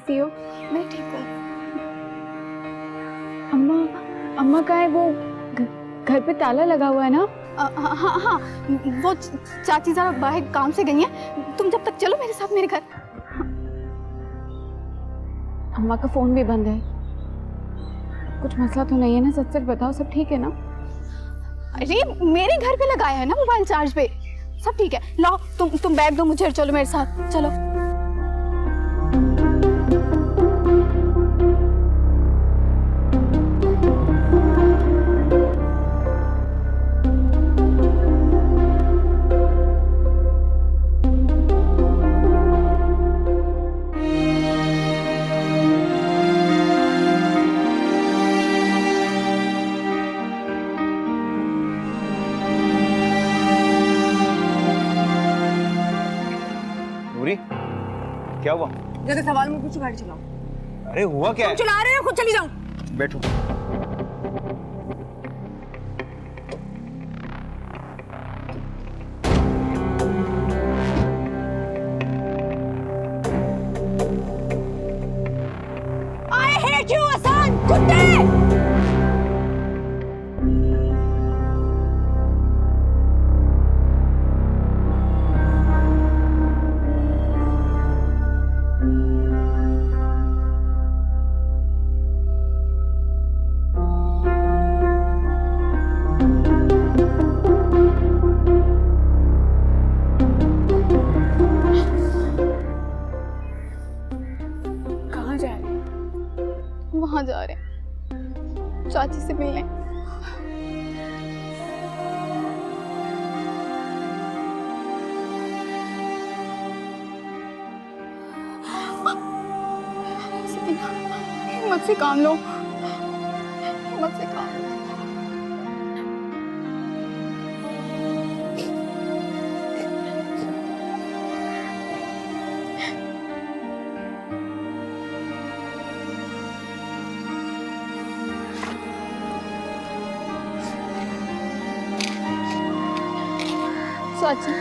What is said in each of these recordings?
कैसी हो? मैं ठीक हूँ। अम्मा कहाँ है? वो घर पे ताला लगा हुआ है ना? हाँ हाँ, वो चाची जरा बाहर काम से गई हैं। तुम जब तक चलो मेरे साथ मेरे घर। अम्मा का फोन भी बंद है। कुछ मसला तो नहीं है ना? सच सच बताओ, सब ठीक है ना? अरे मेरे घर पे लगाया है ना मोबाइल चार्ज पे, सब ठीक है। लाओ तुम बैग दो मुझे और चलो मेरे साथ, चलो। नूरी, क्या हुआ? जैसे सवाल में पूछो, गाड़ी चलाओ। अरे हुआ क्या है? चला रहे हो, खुद चली जाओ। बैठो। I hate you, हसन, कुत्ते! कहाँ जा रहे हैं? वहां जा रहे हैं चाची से मिलने। हिम्मत से काम लो, हिम्मत से काम लो। चाची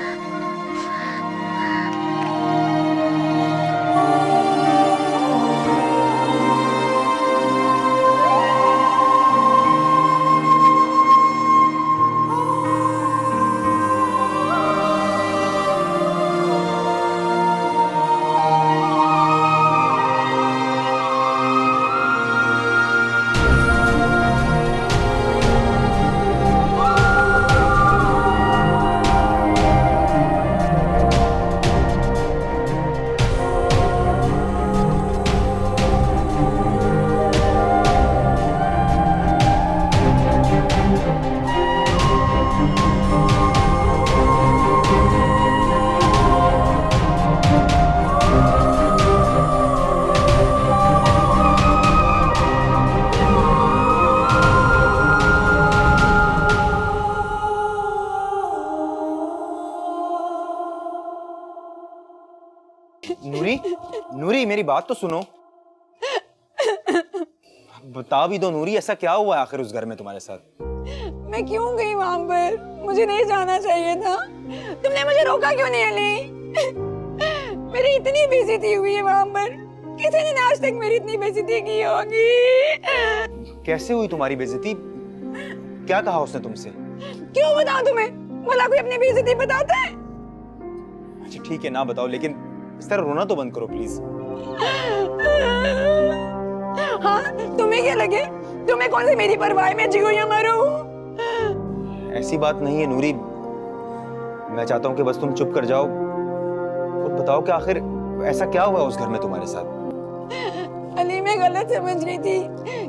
नूरी, नूरी मेरी बात तो सुनो। बता भी दो नूरी, ऐसा क्या हुआ है आखिर उस घर में तुम्हारे साथ? मैं क्यों गई वहां पर? मुझे नहीं जाना चाहिए था। तुमने मुझे रोका क्यों नहीं अली? मेरी इतनी बेइज्जती हुई है वहां पर, किसी ने आज तक मेरी इतनी बेइज्जती की होगी। कैसे हुई तुम्हारी बेइज्जती? क्या कहा उसने तुमसे? क्यों बताऊं तुम्हें? भला कोई अपनी बेइज्जती बताता है? अच्छा ठीक है, ना बताओ, लेकिन इस तरह रोना तो बंद करो प्लीज। हाँ, तुम्हें क्या लगे? तुम्हें कौन सी मेरी परवाह है, मैं जीऊं या मरूं? ऐसी बात नहीं है नूरी, मैं चाहता हूँ कि बस तुम चुप कर जाओ और बताओ कि आखिर ऐसा क्या हुआ उस घर में तुम्हारे साथ? अली, मैं गलत समझ रही थी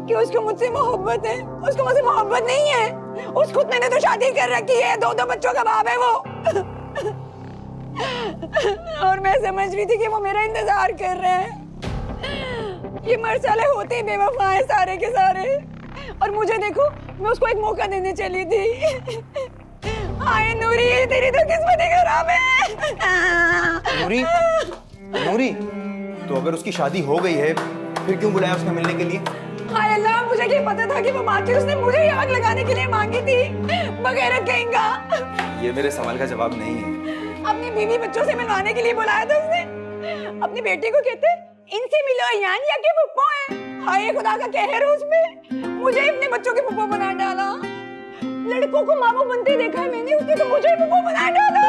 कि उसको मुझसे मोहब्बत है। उसको मुझसे मोहब्बत नहीं है। उस खुद मैंने तो शादी कर रखी है, दो बच्चों का बाप है वो। और मैं समझ रही थी कि वो मेरा इंतजार कर रहे हैं। ये मरसाले होते ही बेवफा है सारे के सारे। और मुझे देखो, मैं उसको एक मौका देने चली थी। हाय नूरी, तेरी तो किस्मत ही खराब है। नूरी, नूरी, तो अगर उसकी शादी हो गई है फिर क्यों बुलाया उसने मिलने के लिए? हाय अल्लाह, मुझे क्या पता था कि वो बातें उसने मुझे ही आग लगाने के लिए मांगी थी। बगैरत कहेंगा। ये मेरे सवाल का जवाब नहीं है। अपनी बीवी बच्चों से मिलवाने के लिए बुलाया था उसने। अपनी बेटी को कहते इनसे मिलो यानिया के पुप्पो है। हाय खुदा का कहर उसमें मुझे अपने बच्चों के पुप्पो बना डाला। लड़कों को माँ बाप बनते देखा है मैंने, उसने तो मुझे पुप्पो बना डाला।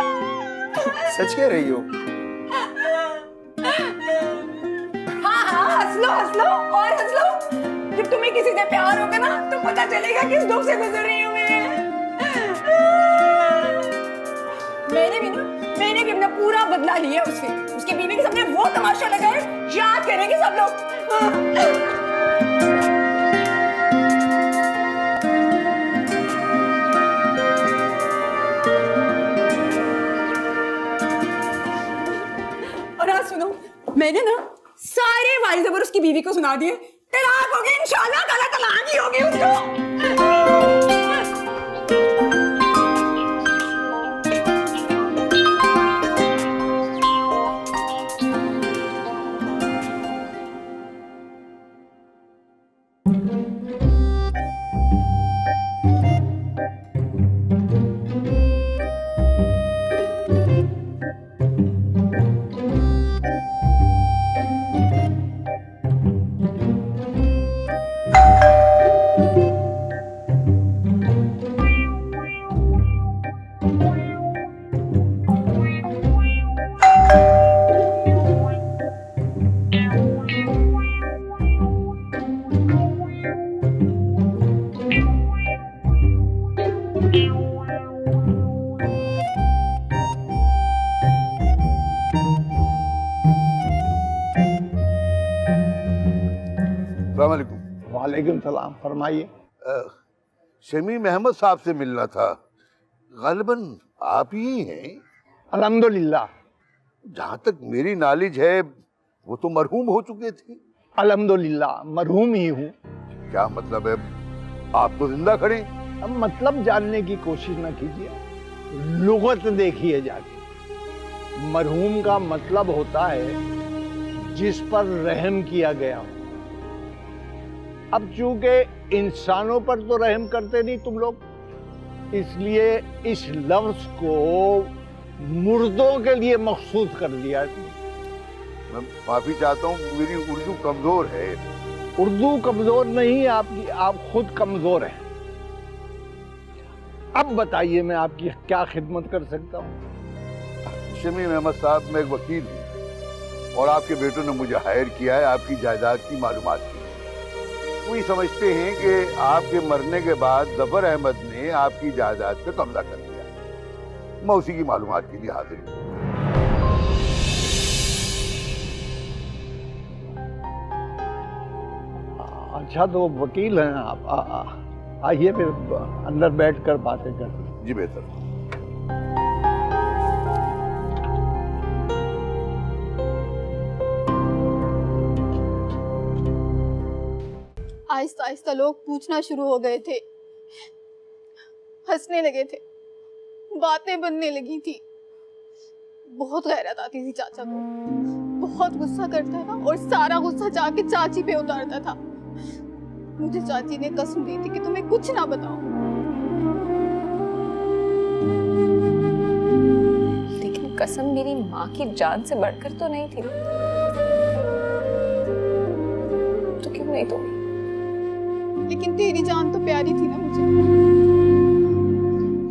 सच कह रही हो? हाँ हंस लो और हंस लो। जब तुम्हें किसी से प्यार होगा ना तो पता चलेगा किस दुख से गुजर रही हूँ मैंने भी अपना पूरा बदला लिया उससे। उसकी बीवी के सामने वो तमाशा लगा है, याद करेंगे सब लोग। और हाँ सुनो, मैंने ना सारे वाइज ओवर उसकी बीवी को सुना दिए। तलाक होगी इंशाल्लाह, ताला तलाक ही होगी उसको। वालेकुम सलाम, फरमाइए। शमीम अहमद साहब से मिलना था, गालिबन आप ही हैं? अल्हम्दुलिल्लाह। जहाँ तक मेरी नॉलेज है वो तो मरहूम हो चुके थे। अल्हम्दुलिल्लाह मरहूम ही हूँ। क्या मतलब है? आप तो जिंदा खड़े। अब मतलब जानने की कोशिश न कीजिए, लुगत देखिए जाके। मरहूम का मतलब होता है जिस पर रहम किया गया हो। अब चूंकि इंसानों पर तो रहम करते नहीं तुम लोग, इसलिए इस लफ्ज को मुर्दों के लिए मखसूस कर दिया है। मैं माफी चाहता हूँ, मेरी उर्दू कमजोर है। उर्दू कमजोर नहीं है आपकी, आप खुद कमजोर हैं। अब बताइए मैं आपकी क्या खिदमत कर सकता हूँ? शमीम अहमद साहब, मैं एक वकील हूँ और आपके बेटों ने मुझे हायर किया है आपकी जायदाद की मालूमात के लिए। वो ये समझते हैं कि आपके मरने के बाद जफर अहमद ने आपकी जायदाद पे कब्जा कर लिया। मैं उसी की मालूमात के लिए हाजिर हूँ। अच्छा तो वकील हैं आप, आइए फिर अंदर बैठकर बातें करते। जी बेहतर। आहिस्ता आहिस्ता लोग पूछना शुरू हो गए थे, हंसने लगे थे, बातें बनने लगी थी। बहुत गैरत आती थी चाचा को, बहुत गुस्सा करता था और सारा गुस्सा जाके चाची पे उतारता था। मुझे चाची ने कसम दी थी कि तुम्हें कुछ ना बताओ, लेकिन कसम मेरी माँ की जान से बढ़कर तो नहीं थी, तो क्यों नहीं तोड़ी? लेकिन तेरी जान तो प्यारी थी ना मुझे।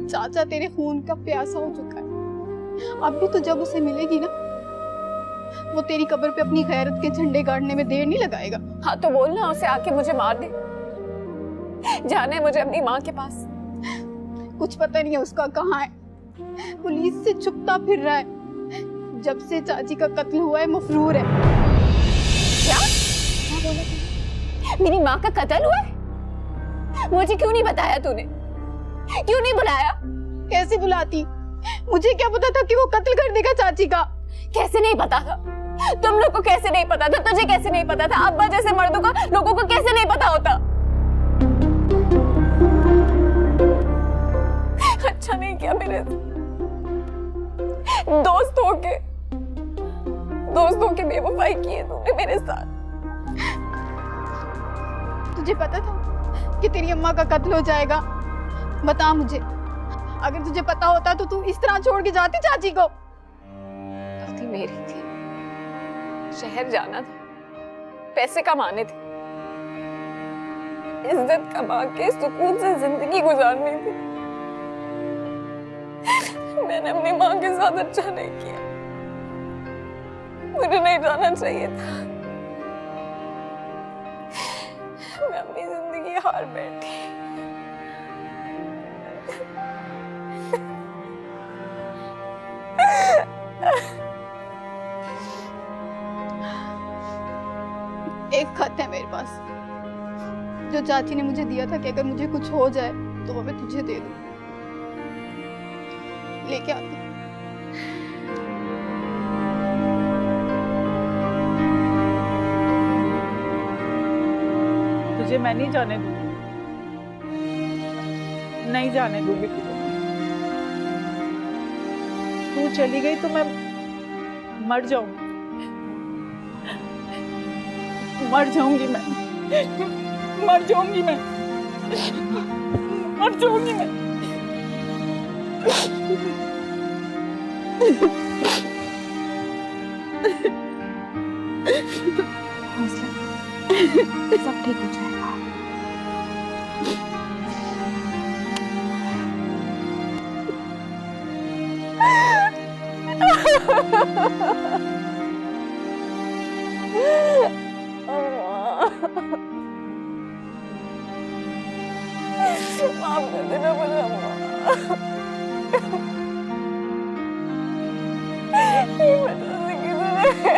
चाचा तेरे खून का प्यासा हो चुका है। अब भी तो जब उसे मिलेगी ना, वो तेरी कब्र पे अपनी गैरत के झंडे गाड़ने में देर नहीं लगाएगा। हाँ तो बोलना उसे आके मुझे मार दे, जाने मुझे अपनी माँ के पास। कुछ पता नहीं है उसका कहाँ है, पुलिस से छुपता फिर रहा है। जब से चाची का कत्ल हुआ है मफरूर है। क्या बोला तुमने? मेरी माँ का कत्ल हुआ है? मुझे क्यों नहीं बताया तूने? क्यों नहीं बुलाया? कैसे बुलाती? मुझे क्या पता था कि वो कत्ल कर देगा चाची का। कैसे नहीं पता था? तुम लोग को कैसे नहीं पता था? तुझे कैसे नहीं पता था? अब्बा जैसे मर्दों को लोगों को कैसे नहीं पता होता? अच्छा नहीं किया मेरे दोस्तों के बेवफाई किए तूने मेरे साथ। तुझे पता था कि तेरी अम्मा का कत्ल हो जाएगा? बता मुझे, अगर तुझे पता होता तो तू इस तरह छोड़ के जाती चाची को? गलती मेरी थी, शहर जाना था, पैसे कमाने थे, इज्जत कमा के सुकून से जिंदगी गुजारनी थी। मैंने अपनी माँ के साथ अच्छा नहीं किया, मुझे नहीं जाना चाहिए था। मैं अपनी जिंदगी हार बैठी। एक खत है मेरे पास जो चाची ने मुझे दिया था कि अगर मुझे कुछ हो जाए तो वो मैं तुझे दे दूं। लेके आती। तुझे मैं नहीं जाने दूंगी, नहीं जाने दूंगी तुझे। तू चली गई तो मैं मर जाऊंगी, मर जाऊंगी मैं, मर जाऊंगी मैं, मर जाऊंगी मैं। सब ठीक हो जाएगा। माफ कर देना मुझे अम्मा। ये वजह से किसी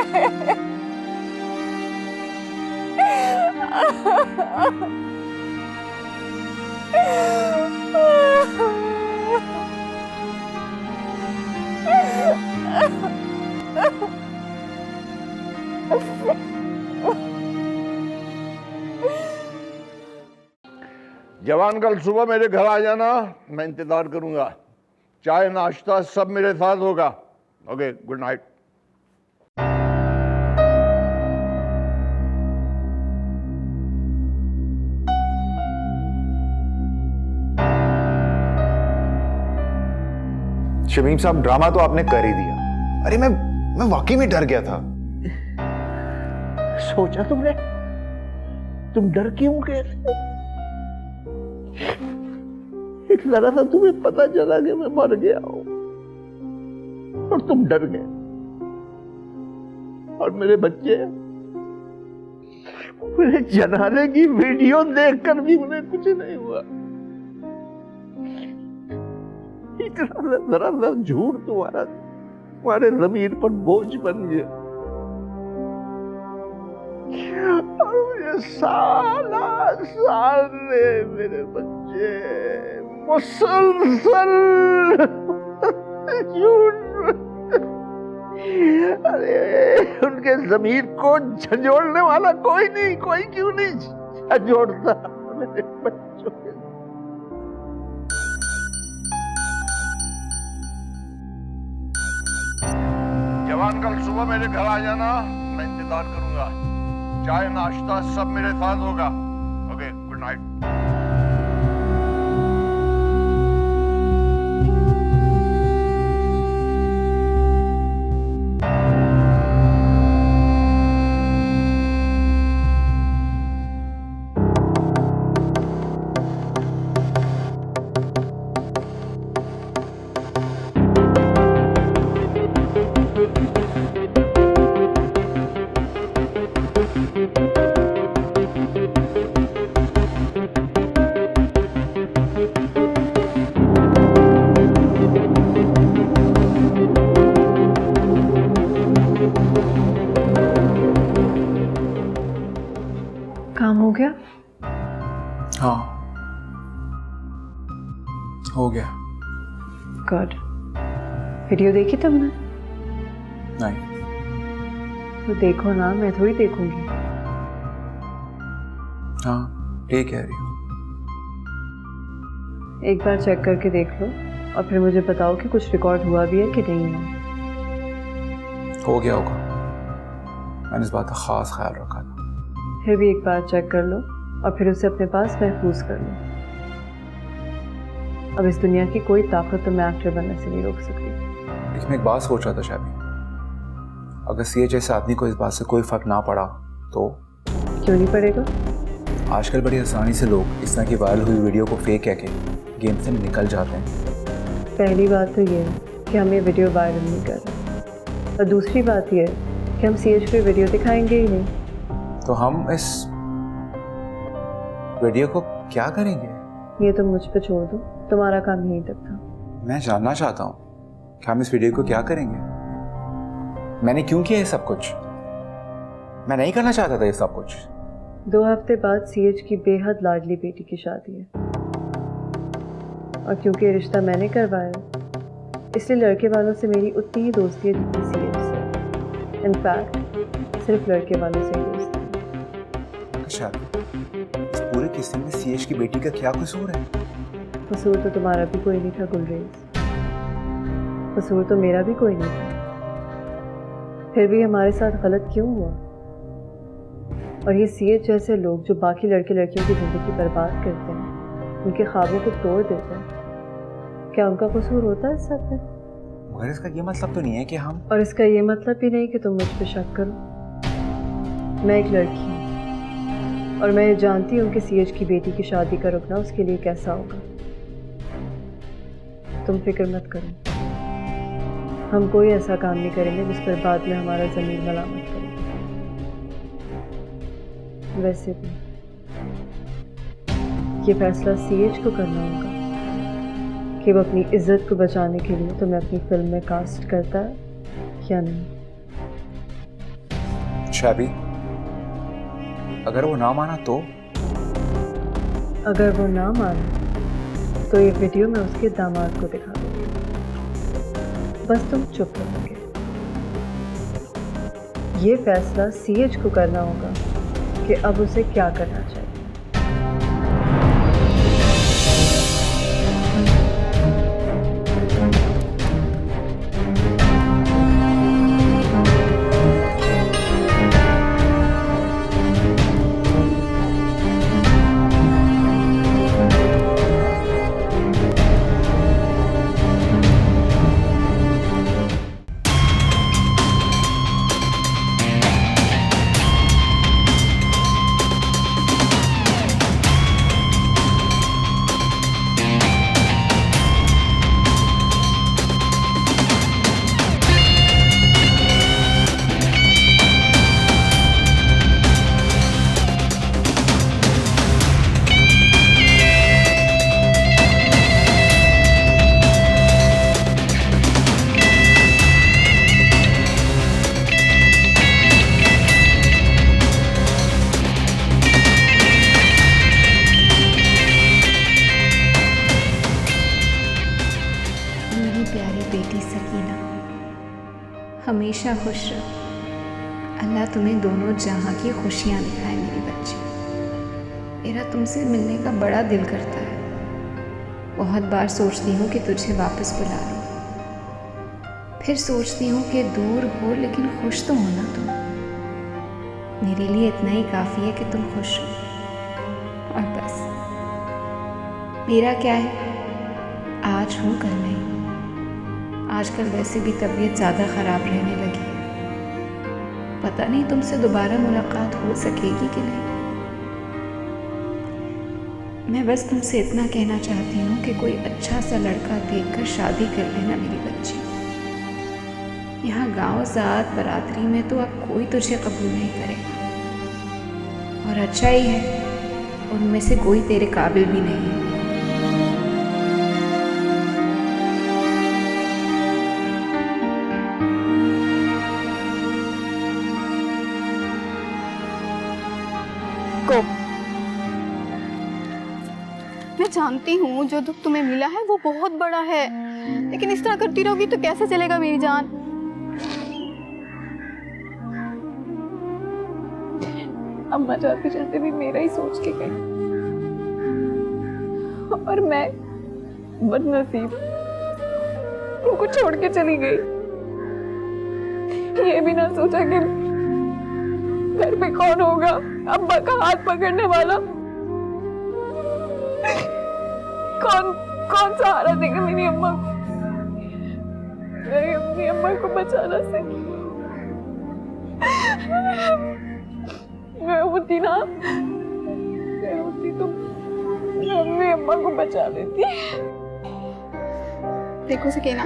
जवान, कल सुबह मेरे घर आ जाना, मैं इंतजार करूंगा। चाय नाश्ता सब मेरे साथ होगा। Okay, good night. शमीम साहब, ड्रामा तो आपने कर ही दिया। अरे मैं वाकई में डर गया था। सोचा तुमने? तुम डर क्यों गए? एक लगा था तुम्हें पता चला कि मैं मर गया हूं और तुम डर गए। और मेरे बच्चे, मेरे जनाने की वीडियो देखकर भी उन्हें कुछ नहीं हुआ। इतना जरा सा झूठ तुम्हारे जमीन पर बोझ बन गया और मुझे साल में मेरे बच्चे मुसलसल झूठ। अरे उनके जमीर को झंझोड़ने वाला कोई नहीं, कोई क्यों नहीं झंझोड़ता मेरे बच्चों के। जवान, कल सुबह मेरे घर आ जाना, मैं इंतजार करूंगा। चाय नाश्ता सब मेरे साथ होगा। Okay, good night. काम हो गया? हाँ, हो गया। गुड। वीडियो देखी तुमने? नहीं। तो देखो ना, मैं थोड़ी देखूंगी। हाँ, ठीक कह रही हूँ। एक बार चेक करके देख लो और फिर मुझे बताओ कि कुछ रिकॉर्ड हुआ भी है कि नहीं हुआ। हो गया होगा, मैंने इस बात का खास ख्याल रखा था। फिर भी एक बार चेक कर लो और फिर उसे अपने पास महफूज कर लो। अब इस दुनिया की कोई ताकत तुम्हें एक्टर बनने से नहीं रोक सकती। लेकिन मैं एक बात सोच रहा था शाबी, अगर CHA से आदमी को इस बात से कोई फर्क ना पड़ा तो क्यों नहीं पड़ेगा? आजकल बड़ी आसानी से लोग इस तरह की वायरल हुई वीडियो को फेक कह के गेम से निकल जाते हैं। पहली बात तो ये है कि हम ये वीडियो वायरल नहीं कर रहे, और दूसरी बात ये है कि हम CH पे वीडियो दिखाएंगे ही नहीं। तो हम इस वीडियो को क्या करेंगे? ये तो मुझ पे छोड़ दो, तुम्हारा काम यहीं तक था। मैं जानना चाहता हूँ कि हम इस वीडियो को क्या करेंगे। मैंने क्यों किया ये सब कुछ? मैं नहीं करना चाहता था ये सब कुछ। 2 हफ्ते बाद CH की बेहद लाडली बेटी की शादी है, और क्योंकि ये रिश्ता मैंने करवाया इसलिए लड़के वालों से मेरी उतनी ही दोस्ती है जितनी CH से। इनफैक्ट सिर्फ लड़के वालों से ही दोस्ती है। अच्छा, इस पूरे किस्से में CH की बेटी का क्या कसूर है? कसूर तो तुम्हारा भी कोई नहीं था गुलरेज, कसूर तो मेरा भी कोई नहीं था। फिर भी हमारे साथ गलत क्यों हुआ? और ये CH जैसे लोग जो बाकी लड़के लड़कियों की ज़िंदगी बर्बाद करते हैं, उनके ख्वाबों को तोड़ देते हैं, क्या उनका कसूर होता है इस सब में? मगर इसका ये मतलब तो नहीं है कि हम... और इसका ये मतलब भी नहीं कि तुम मुझ पे शक करो। मैं एक लड़की हूँ और मैं ये जानती हूँ कि CH की बेटी की शादी का रुकना उसके लिए कैसा होगा। तुम फिक्र मत करो, हम कोई ऐसा काम नहीं करेंगे जिस पर बाद में हमारा ज़मीर मलामत करेगा। वैसे भी ये फैसला CH को करना होगा कि वो अपनी इज्जत को बचाने के लिए तुम्हें अपनी फिल्म में कास्ट करता है या नहीं। शाबी, अगर वो ना माना तो? अगर वो ना माने तो ये वीडियो मैं उसके दामाद को दिखा दूंगी, बस तुम चुप रहोगे। ये फैसला CH को करना होगा कि अब उसे क्या करना चाहिए। हमेशा खुश रहो। अल्लाह तुम्हें दोनों जहां की खुशियां दिखाए मेरी बच्ची। मेरा तुमसे मिलने का बड़ा दिल करता है। बहुत बार सोचती हूँ कि तुझे वापस बुला लूँ, फिर सोचती हूँ कि दूर हो लेकिन खुश तो होना तुम। मेरे लिए इतना ही काफ़ी है कि तुम खुश हो, और बस। मेरा क्या है, आज हो कल नहीं। आजकल वैसे भी तबीयत ज़्यादा ख़राब रहने लगी है। पता नहीं तुमसे दोबारा मुलाकात हो सकेगी कि नहीं। मैं बस तुमसे इतना कहना चाहती हूँ कि कोई अच्छा सा लड़का देखकर शादी कर लेना मेरी बच्ची। यहाँ गांव ज़ात बरादरी में तो अब कोई तुझे कबूल नहीं करेगा, और अच्छा ही है, उनमें से कोई तेरे काबिल भी नहीं है। मैं जानती हूँ जो दुख तुम्हें मिला है वो बहुत बड़ा है, लेकिन इस तरह करती रहोगी तो कैसे चलेगा मेरी जान। अम्मा जाते जाते भी मेरा ही सोच के गई, और मैं बदनसीब उनको छोड़ के चली गई। ये भी ना सोचा कि घर पे कौन होगा अम्मा का हाथ पकड़ने वाला, कौन सहारा देगा मेरी अम्मा को। मैं अपनी अम्मा को बचा ना सकी। मैं होती ना, मैं होती तो मैं अपनी अम्मा को बचा लेती। देखो सकीना,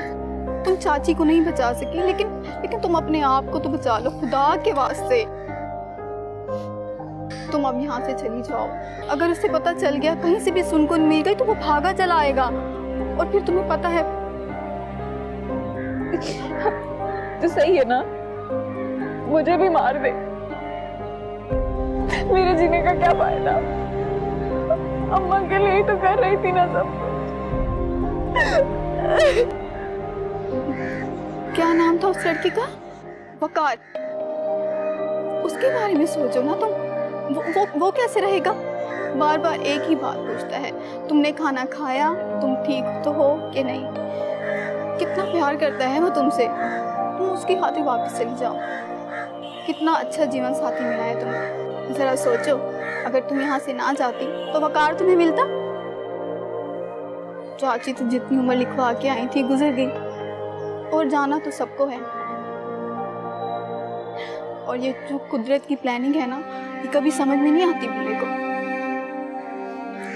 तुम चाची को नहीं बचा सकी, लेकिन तुम अपने आप को तो बचा लो, खुदा के वास्ते। तुम अब यहाँ से चली जाओ। अगर उसे पता चल गया, कहीं से भी सुनकर मिल गई, तो वो भागा चला आएगा, और फिर तुम्हें पता है। तो सही है ना, मुझे भी मार दे, मेरे जीने का क्या फायदा? अम्मा के लिए ही तो कर रही थी ना सब कुछ। क्या नाम था उस लड़की का? वकार। उसके बारे में सोचो ना तुम। वो कैसे रहेगा? बार बार एक ही बात पूछता है, तुमने खाना खाया, तुम ठीक तो हो कि नहीं? कितना प्यार करता है वो तुमसे। तुम उसकी खातिर वापस चली जाओ। कितना अच्छा जीवन साथी मिला है तुम्हें। जरा सोचो, अगर तुम यहाँ से ना जाती तो वकार तुम्हें मिलता। चाची तो जितनी उम्र लिखवा के आई थी गुजर गई, और जाना तो सबको है। और ये जो कुदरत की प्लानिंग है ना, ये कभी समझ में नहीं आती बूढ़े को।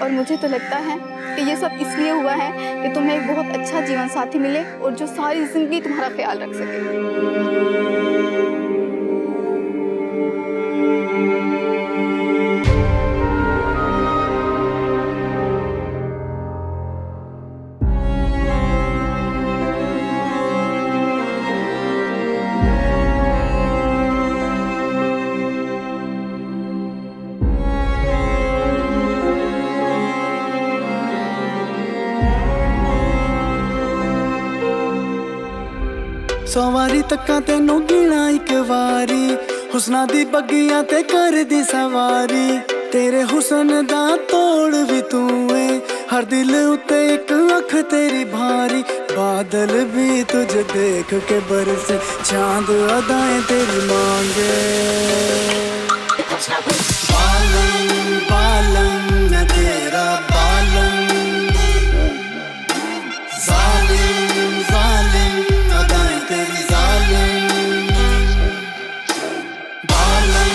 और मुझे तो लगता है कि ये सब इसलिए हुआ है कि तुम्हें एक बहुत अच्छा जीवन साथी मिले, और जो सारी जिंदगी तुम्हारा ख्याल रख सके। सवारी तक्का तेनू गिना एक वारी, हुसना दी बगिया ते कर दी सवारी। तेरे हुसन दा तोड़ भी तू है, हर दिल उते एक अख तेरी भारी। बादल भी तुझे देख के बरसे, चांद अदाएं तेरी मांगे। बालम बालम मैं तेरा बालम, जालिम जालिम अदाएं तेरी जालिम। बालम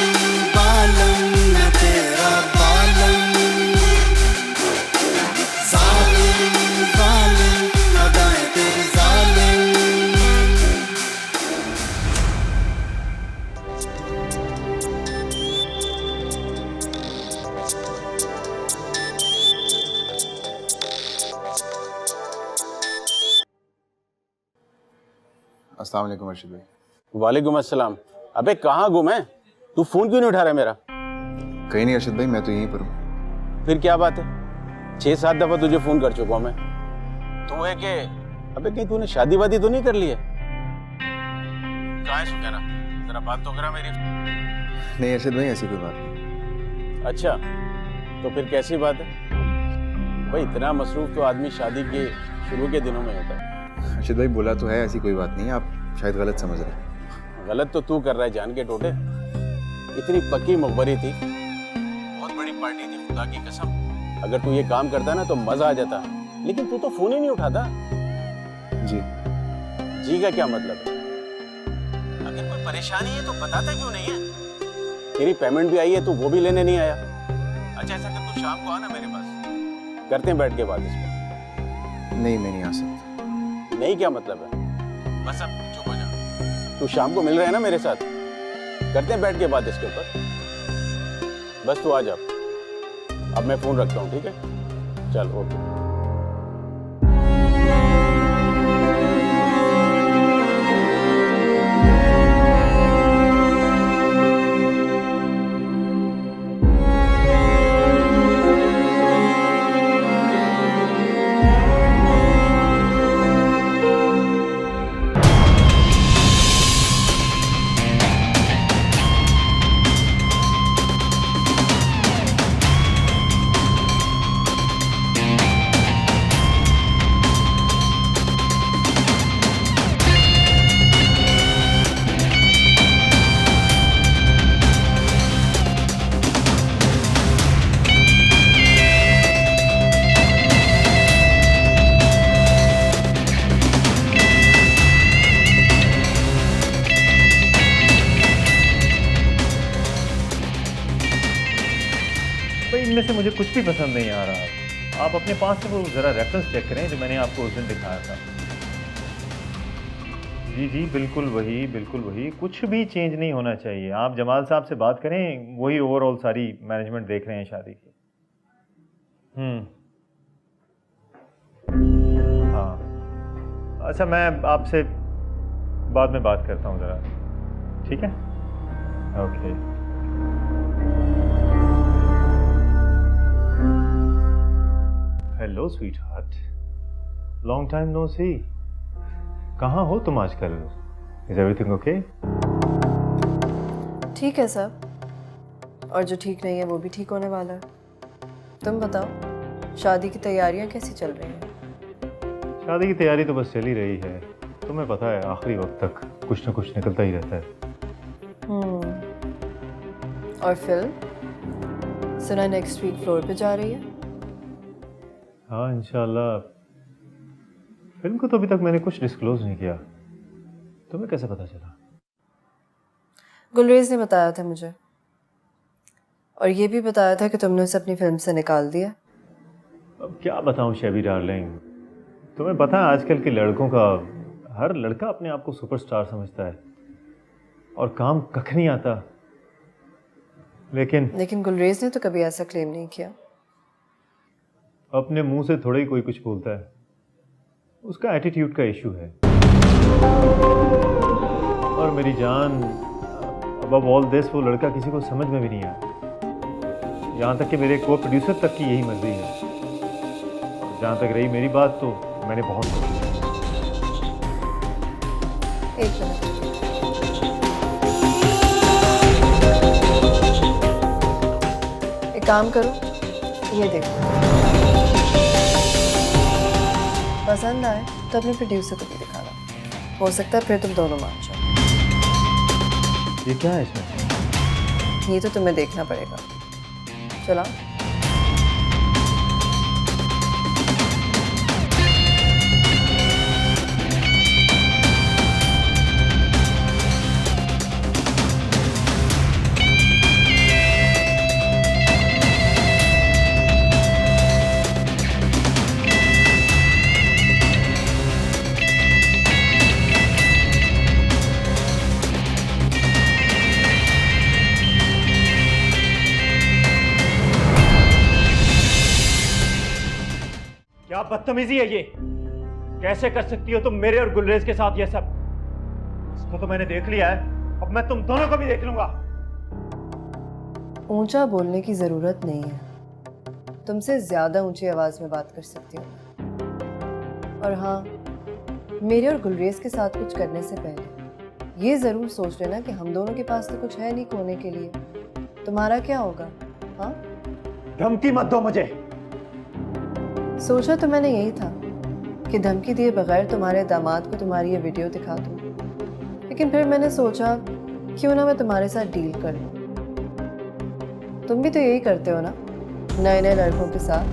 बालम मैं तेरा बालम, जालिम जालिम अदाएं तेरी जालिम। अस्सलाम वालेकुम अर्शद भाई। वालेकुम अस्सलाम। अबे कहाँ गुम है तू? फोन क्यों नहीं उठा रहा मेरा? कहीं नहीं अर्शद भाई, मैं तो यहीं पर हूँ। फिर क्या बात है? 6-7 दफा तुझे फोन कर चुका हूँ मैं। तू है कि अबे कहीं तूने शादी वादी तो नहीं कर ली है? कहाँ है सुकैना? जरा बात तो करा मेरी। नहीं अर्शद भाई, ऐसी कोई बात नहीं। अच्छा, तो फिर कैसी बात है भाई? इतना मसरूफ तो आदमी शादी के शुरू के दिनों में होता है। अर्शद भाई बोला तो है, ऐसी कोई बात नहीं, आप शायद गलत समझ रहे हैं। गलत तो तू कर रहा है जान के टोटे। इतनी पक्की मुखबरी थी, बहुत बड़ी पार्टी थी, खुदा की कसम। अगर तू ये काम करता ना तो मजा आ जाता, लेकिन तू तो फोन ही नहीं उठाता। जी जी का क्या मतलब है? अगर कोई परेशानी है तो बताता क्यों नहीं है? तेरी पेमेंट भी आई है, तू वो भी लेने नहीं आया। अच्छा ऐसा कर, तू शाम को आना मेरे पास, करते हैं बैठ के बात इस पर। नहीं, मैं नहीं आ सकता। नहीं क्या मतलब है? बस अब चुप हो जा। तू शाम को मिल रहा है ना मेरे साथ, करते हैं बैठ के बात इसके ऊपर। बस तू आ जा। अब मैं फोन रखता हूँ, ठीक है? चल ओके। मुझे कुछ भी पसंद नहीं आ रहा। आप अपने पास से वो ज़रा रेफरेंस चेक करें जो मैंने आपको उस दिन दिखाया था। जी जी बिल्कुल वही, कुछ भी चेंज नहीं होना चाहिए। आप जमाल साहब से बात करें, वही ओवरऑल सारी मैनेजमेंट देख रहे हैं शादी की। हाँ अच्छा, मैं आपसे बाद में बात करता हूँ ज़रा, ठीक है? Okay. Hello sweetheart, long time no see. कहाँ हो तुम आजकल? Is everything okay? ठीक है सब, और जो ठीक नहीं है वो भी ठीक होने वाला है। तुम बताओ, शादी की तैयारियां कैसी चल रही हैं? शादी की तैयारी तो बस चल ही रही है। तुम्हें पता है आखिरी वक्त तक कुछ न कुछ निकलता ही रहता है। और फिल्म सुना नेक्स्ट वीक फ्लोर पे जा रही है? हाँ इंशाल्लाह। फिल्म को तो अभी तक मैंने कुछ डिस्क्लोज नहीं किया। तुम्हें कैसे पता चला? गुलरेज ने बताया था मुझे, और ये भी बताया था कि तुमने उसे अपनी फिल्म से निकाल दिया। अब क्या बताऊं शेबी डार्लिंग, तुम्हें पता है आजकल के लड़कों का, हर लड़का अपने आप को सुपरस्टार समझता है और काम कख नहीं आता। लेकिन गुलरेज ने तो कभी ऐसा क्लेम नहीं किया। अपने मुंह से थोड़ा ही कोई कुछ बोलता है, उसका एटीट्यूड का इशू है। और मेरी जान, अबव ऑल दिस वो लड़का किसी को समझ में भी नहीं आया, यहाँ तक कि मेरे को प्रोड्यूसर तक की यही मर्जी है। और जहाँ तक रही मेरी बात, तो मैंने बहुत सोची। एक मिनट, एक काम करो, ये देखो, पसंद आए तो अपने प्रोड्यूसर को भी दिखाना। हो सकता है फिर तुम दोनों मान जाओ। ये क्या है इसमें? ये तो तुम्हें देखना पड़ेगा। चला। क्या बदतमीजी है ये? कैसे कर सकती हो तुम मेरे और गुलरेज के साथ ये सब? इसको तो मैंने देख लिया है, अब मैं तुम दोनों को भी देख लूंगा। ऊंचा बोलने की जरूरत नहीं है, तुमसे ज्यादा ऊंची आवाज में बात कर सकती हूँ। और हाँ, मेरे और गुलरेज के साथ कुछ करने से पहले ये जरूर सोच लेना कि हम दोनों के पास तो कुछ है नहीं खोने के लिए। तुम्हारा क्या होगा? हाँ, धमकी मत दो मुझे। सोचा तो मैंने यही था कि धमकी दिए बगैर तुम्हारे दामाद को तुम्हारी ये वीडियो दिखा दूं, लेकिन फिर मैंने सोचा क्यों ना मैं तुम्हारे साथ डील कर लूं। तुम भी तो यही करते हो ना नए नए लड़कों के साथ।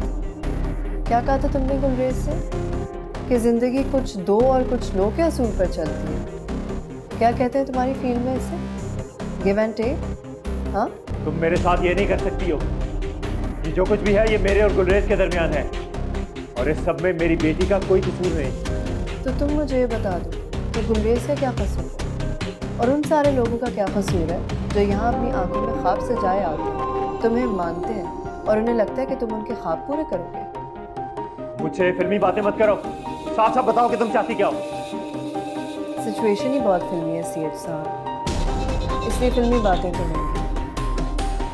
क्या कहा था तुमने गुलरेज से कि जिंदगी कुछ दो और कुछ लो के असूल पर चलती है? क्या कहते हैं तुम्हारी फील्ड में इसे? Give and take. हाँ, तुम मेरे साथ ये नहीं कर सकती हो। ये जो कुछ भी है ये मेरे और गुलरेज के दरमियान है, और इस सब में मेरी बेटी का कोई कसूर नहीं। तो तुम मुझे ये बता दो कि गुलरेज का क्या कसूर है, और उन सारे लोगों का क्या कसूर है जो यहाँ अपनी आंखों में ख्वाब सजाए आते हैं, तुम्हें मानते हैं और उन्हें लगता है कि तुम उनके ख्वाब पूरे करोगे। मुझसे फिल्मी बातें मत करो, साफ साफ बताओ कि तुम चाहती क्या हो। सिचुएशन ही बहुत फिल्मी है सीएच साहब, इसलिए फिल्मी बातें तो होंगी,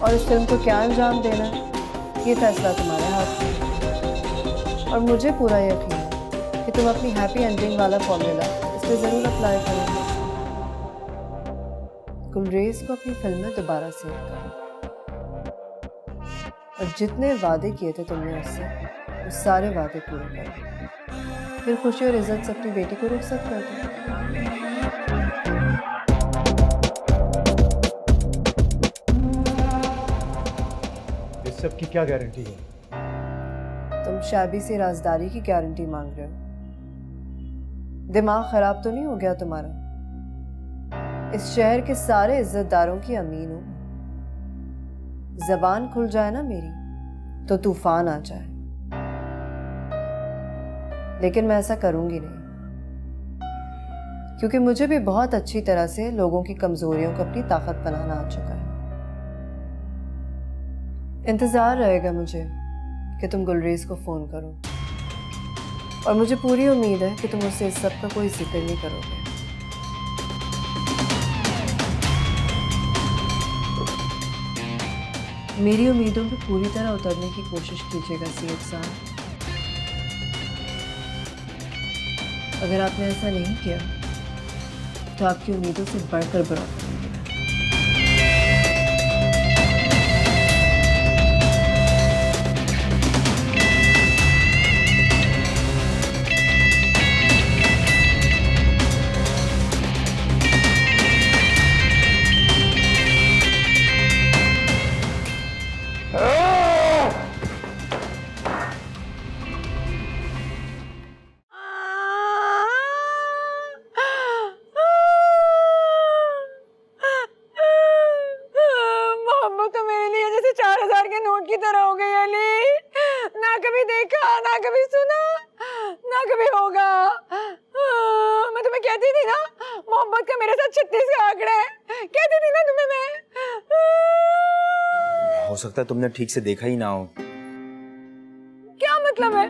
और इस फिल्म को क्या अंजाम देना है ये फैसला तुम्हारे हाथ में। और मुझे पूरा यकीन है कि तुम अपनी हैप्पी एंडिंग वाला फॉर्मूला इस पर ज़रूर अप्लाई करोगे। गुलरेज को अपनी फिल्म में दोबारा सेव करो, और जितने वादे किए थे तुमने उससे, वो सारे वादे पूरे करो। फिर खुशी और इज्जत से अपनी बेटी को रुखसत कर दो। इस सब की क्या गारंटी है? तुम शाबी से राजदारी की गारंटी मांग रहे हो? दिमाग खराब तो नहीं हो गया तुम्हारा? इस शहर के सारे इज्जतदारों की अमीन हूं। जबान खुल जाए ना मेरी तो तूफान आ जाए, लेकिन मैं ऐसा करूंगी नहीं, क्योंकि मुझे भी बहुत अच्छी तरह से लोगों की कमजोरियों को अपनी ताकत बनाना आ चुका है। इंतजार रहेगा मुझे कि तुम गुलरेज को फोन करो, और मुझे पूरी उम्मीद है कि तुम उससे इस सब का कोई जिक्र नहीं करोगे। मेरी उम्मीदों पे पूरी तरह उतरने की कोशिश कीजिएगा सीएट साहब। अगर आपने ऐसा नहीं किया तो आपकी उम्मीदों से बढ़कर बुरा करूंगी। मोहब्बत तो मेरे लिए जैसे 4000 के नोट की तरह हो गई अली। ना कभी देखा, ना कभी सुना, ना कभी होगा। मैं तुम्हें कहती थी ना, मोहब्बत का मेरे साथ 36 का आंकड़ा है। कहती थी ना तुम्हें मैं। हो सकता है तुमने ठीक से देखा ही ना हो। क्या मतलब है?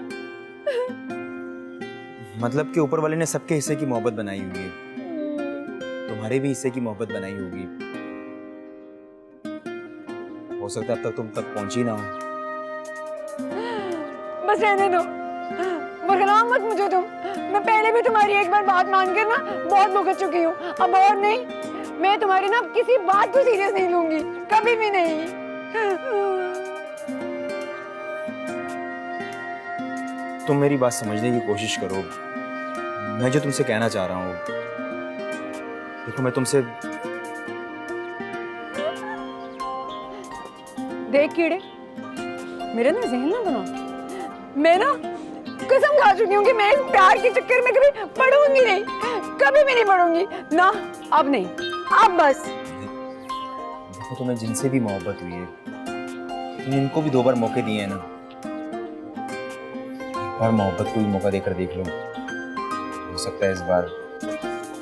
मतलब कि ऊपर वाले ने सबके हिस्से की मोहब्बत बनाई हुई है, तुम्हारे भी हिस्से की मोहब्बत बनाई होगी। हो सकता है अब तक तुम तक पहुंची ना हो। बस रहने दो, बरगलाओ मत मुझे तुम। मैं पहले भी तुम्हारी एक बार बात मानकर ना बहुत भुगत चुकी हूँ, अब और नहीं। मैं तुम्हारी ना किसी बात को सीरियस नहीं लूंगी, कभी भी नहीं। तुम मेरी बात समझने की कोशिश करो। मैं जो तुमसे कहना चाह रहा हूँ, देखो मैं तुमसे देख कीड़े, मेरे ना जहन ना बनाओ। मैं ना कसम खा चुकी हूँ कि मैं इस प्यार के चक्कर में कभी पढ़ूंगी नहीं, कभी भी नहीं पढ़ूंगी ना। अब नहीं, अब बस। देखो तुम्हें जिनसे भी मोहब्बत हुई है, तुमने इनको भी 2 बार मौके दिए हैं ना। एक बार मोहब्बत को भी मौका देकर देख लो, हो सकता है इस बार।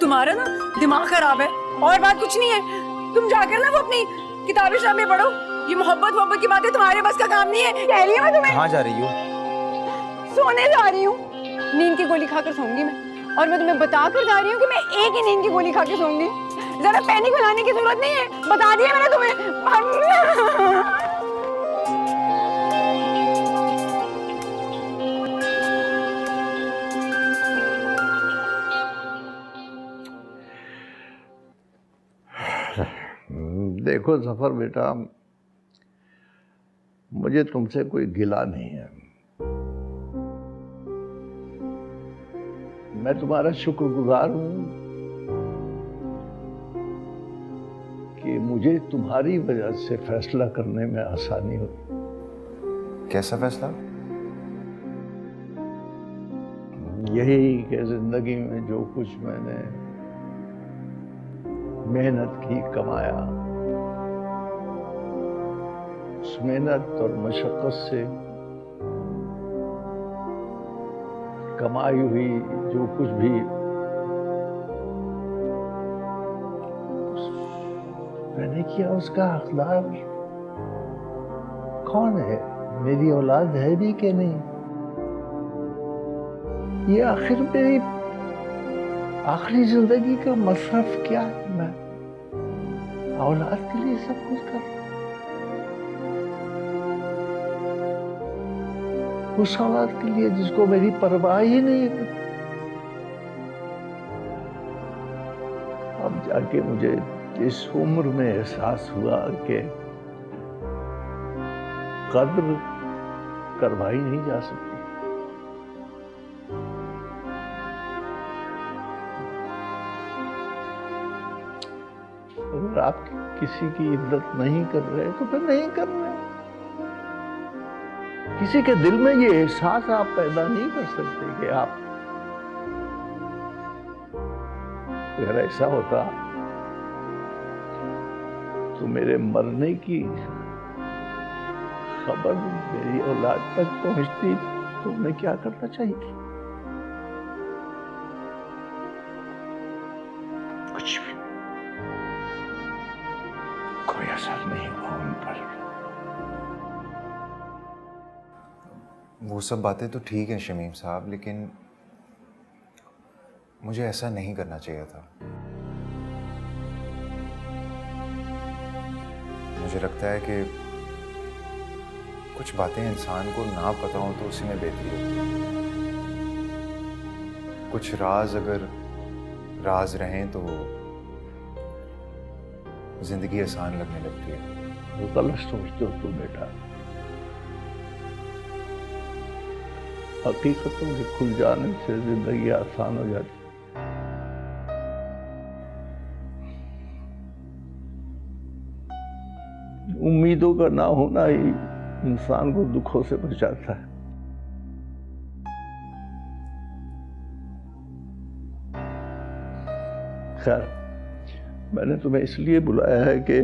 तुम्हारा ना दिमाग खराब है, और बात कुछ नहीं है। तुम जाकर ना वो अपनी किताबें शामें पढ़ो। ये मोहब्बत की बातें तुम्हारे बस का काम नहीं है। कह रही हूँ मैं तुम्हें। कहाँ जा रही हो? सोने जा रही हूँ, नींद की गोली खाकर सोऊंगी मैं। और मैं तुम्हें बता कर जा रही हूँ कि मैं एक ही नींद की गोली खा के सोऊंगी। जरा पैनिक फैलाने की जरूरत नहीं है, बता दिया मैंने तुम्हें। देखो जफर बेटा, मुझे तुमसे कोई गिला नहीं है। मैं तुम्हारा शुक्रगुजार हूं कि मुझे तुम्हारी वजह से फैसला करने में आसानी हुई। कैसा फैसला? यही कि जिंदगी में जो कुछ मैंने मेहनत की, कमाया, उस मेहनत और मशक्कत से कमाई हुई जो कुछ भी मैंने किया, उसका हकदार कौन है? मेरी औलाद है भी कि नहीं? ये आखिर मेरी आखिरी जिंदगी का मसरफ क्या है? मैं औलाद के लिए सब कुछ कर रहा हूं, उस औलाद के लिए जिसको मेरी परवाह ही नहीं है। अब जाके मुझे इस उम्र में एहसास हुआ कि कद्र करवाई नहीं जा सकती। अगर आप किसी की इज्जत नहीं कर रहे तो फिर नहीं कर रहे। किसी के दिल में ये एहसास आप पैदा नहीं कर सकते कि आप, अगर ऐसा होता तो मेरे मरने की खबर मेरी औलाद तक पहुंचती तो मैं क्या करना चाहिए? कुछ भी, कोई असर नहीं हुआ उन पर। वो सब बातें तो ठीक हैं शमीम साहब, लेकिन मुझे ऐसा नहीं करना चाहिए था। मुझे लगता है कि कुछ बातें इंसान को ना पता हो तो उसी में बेहतरी होती है। कुछ राज अगर राज रहें तो जिंदगी आसान लगने लगती है। गलत सोचते हो तुम बेटा। हकीकतों के खुल जाने से जिंदगी आसान हो जाती है। उम्मीदों का ना होना ही इंसान को दुखों से बचाता है। खैर, मैंने तुम्हें इसलिए बुलाया है कि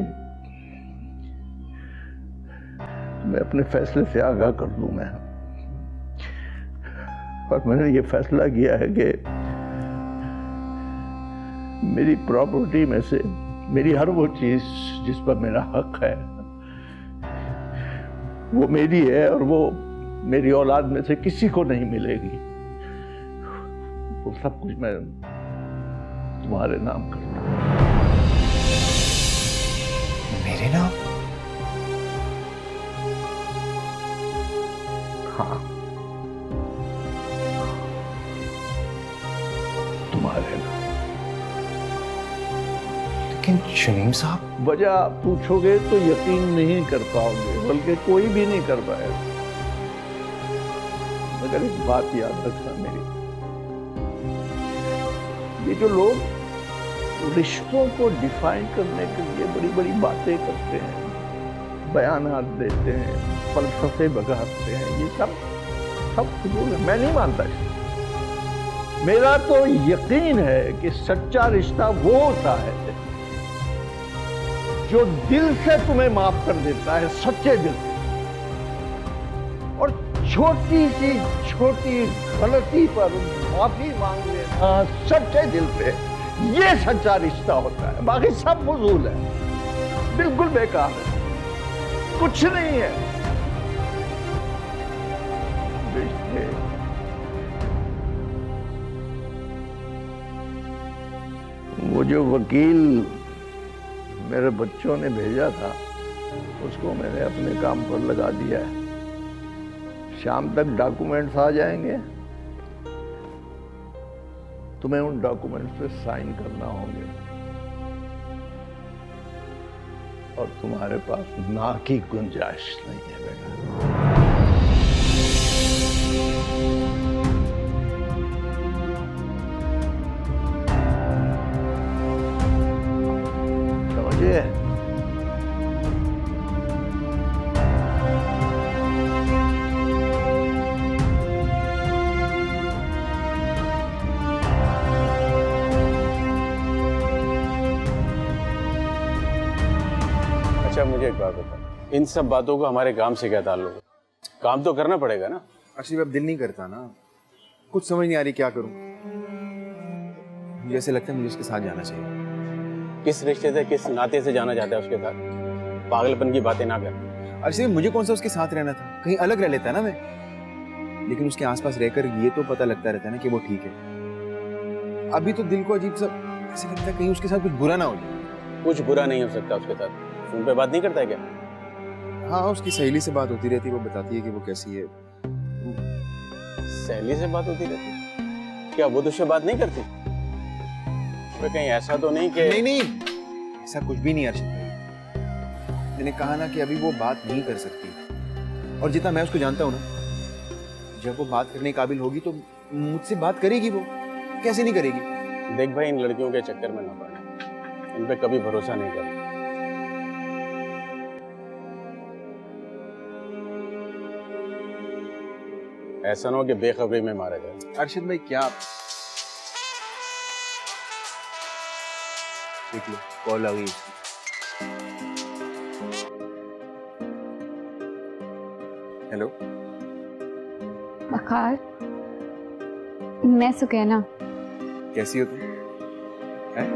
तुम्हें अपने फैसले से आगाह कर दूं मैं। और मैंने ये फैसला किया है कि मेरी प्रॉपर्टी में से मेरी हर वो चीज जिस पर मेरा हक है वो मेरी है, और वो मेरी औलाद में से किसी को नहीं मिलेगी। वो सब कुछ मैं तुम्हारे नाम करता हूं। मेरे नाम? हाँ, तुम्हारे नाम। लेकिन शमीम साहब, वजह पूछोगे तो यकीन नहीं कर पाओगे, बल्कि कोई भी नहीं कर पाएगा। मगर एक बात याद रखना मेरी, ये जो लोग रिश्तों को डिफाइन करने के लिए बड़ी बड़ी बातें करते हैं, बयानात देते हैं, फलसफे बगाते हैं, ये सब फजूल है। मैं नहीं मानता इसको। मेरा तो यकीन है कि सच्चा रिश्ता वो होता है जो दिल से तुम्हें माफ कर देता है, सच्चे दिल से। और छोटी सी छोटी गलती पर माफी मांग लेना सच्चे दिल से, ये सच्चा रिश्ता होता है। बाकी सब फजूल है, बिल्कुल बेकार है, कुछ नहीं है। रिश्ते वो जो वकील मेरे बच्चों ने भेजा था उसको मैंने अपने काम पर लगा दिया है। शाम तक डॉक्यूमेंट्स आ जाएंगे, तुम्हें उन डॉक्यूमेंट्स पे साइन करना होंगे, और तुम्हारे पास ना की गुंजाइश नहीं है बेटा। समझे? अच्छा मुझे एक बात बता, इन सब बातों को हमारे काम से क्या ताल्लुक है? काम तो करना पड़ेगा ना। अर्शिद अब दिल नहीं करता ना, कुछ समझ नहीं आ रही क्या करूं। मुझे ऐसे लगता है मुझे उसके साथ जाना चाहिए। किस रिश्ते से, किस नाते से जाना चाहता है उसके साथ? पागलपन की बातें ना कर। अर्शिद मुझे कौन सा उसके साथ रहना था, कहीं अलग रह लेता ना मैं। लेकिन उसके आसपास रहकर ये तो पता लगता रहता है ना कि वो ठीक है। अभी तो दिल को अजीब सा ऐसे लगता है कहीं उसके साथ कुछ बुरा ना हो जाए। कुछ बुरा नहीं हो सकता उसके साथ। फोन पे बात नहीं करता है क्या? हाँ, उसकी सहेली से बात होती रहती है, वो बताती है कि वो कैसी है। सहेली से बात होती रहती है? क्या वो तुझसे बात नहीं करती? तो कहीं ऐसा तो नहीं कि... नहीं, ऐसा कुछ भी नहीं अर्शिद भाई। मैंने कहा ना कि अभी वो बात नहीं कर सकती, और जितना मैं उसको जानता हूँ ना, जब वो बात करने के काबिल होगी तो मुझसे बात करेगी। वो कैसे नहीं करेगी? देख भाई, इन लड़कियों के चक्कर में ना पड़ना, इन पे कभी भरोसा नहीं करना। ऐसा ना हो कि बेखबरी में मारा जाए। अर्शिद भाई क्या, देख लो कॉल आ गई। हेलो, वकार, मैं सुकैना। कैसी हो तुम? हैं?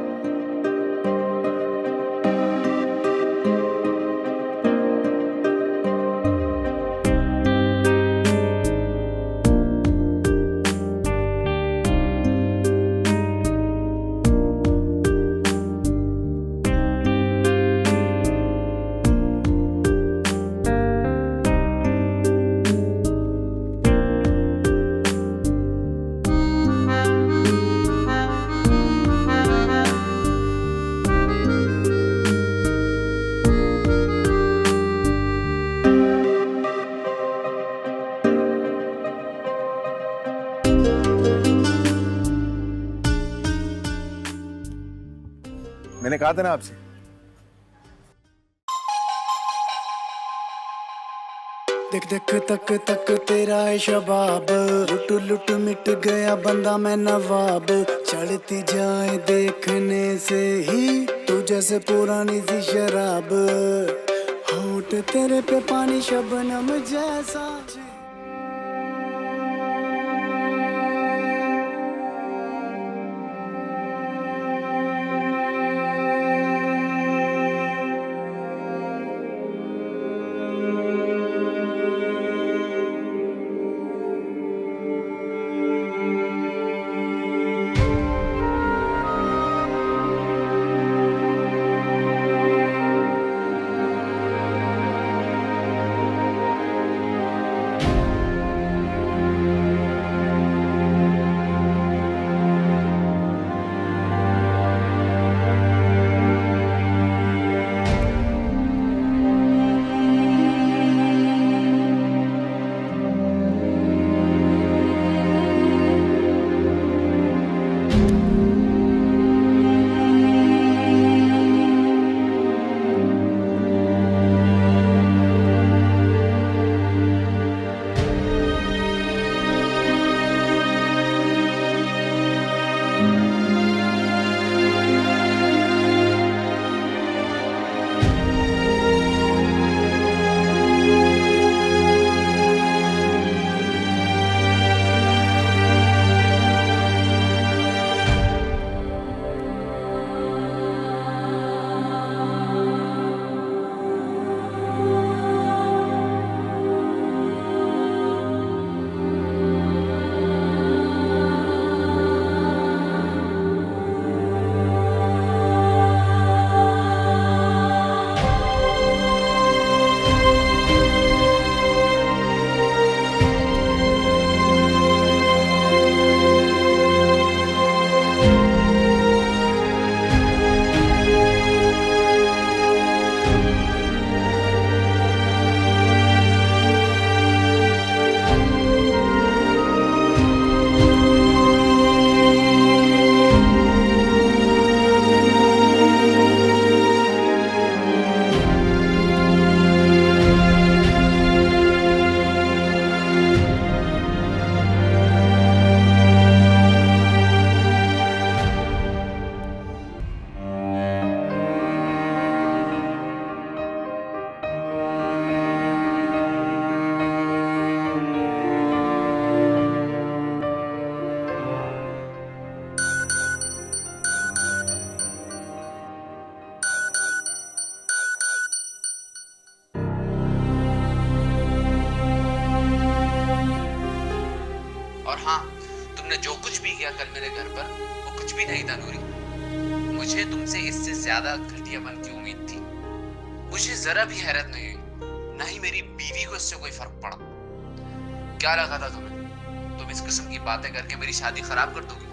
मैंने कहा था ना आपसे। दिख दिख तक तक तेरा है शबाब, लुट लुट मिट गया बंदा मैं नवाब। चढ़ती जाए देखने से ही तू जैसे पुरानी सी शराब, होठ तेरे पे पानी शबनम जैसा। और हाँ, तुमने जो कुछ भी किया कल मेरे घर पर वो कुछ भी नहीं था नूरी। मुझे तुमसे इससे ज्यादा घटियापन की उम्मीद थी। मुझे जरा भी हैरत नहीं हुई, ना ही मेरी बीवी को इससे कोई फर्क पड़ा। क्या लगा था तुम्हें तुम इस किस्म की बातें करके मेरी शादी खराब कर दोगी?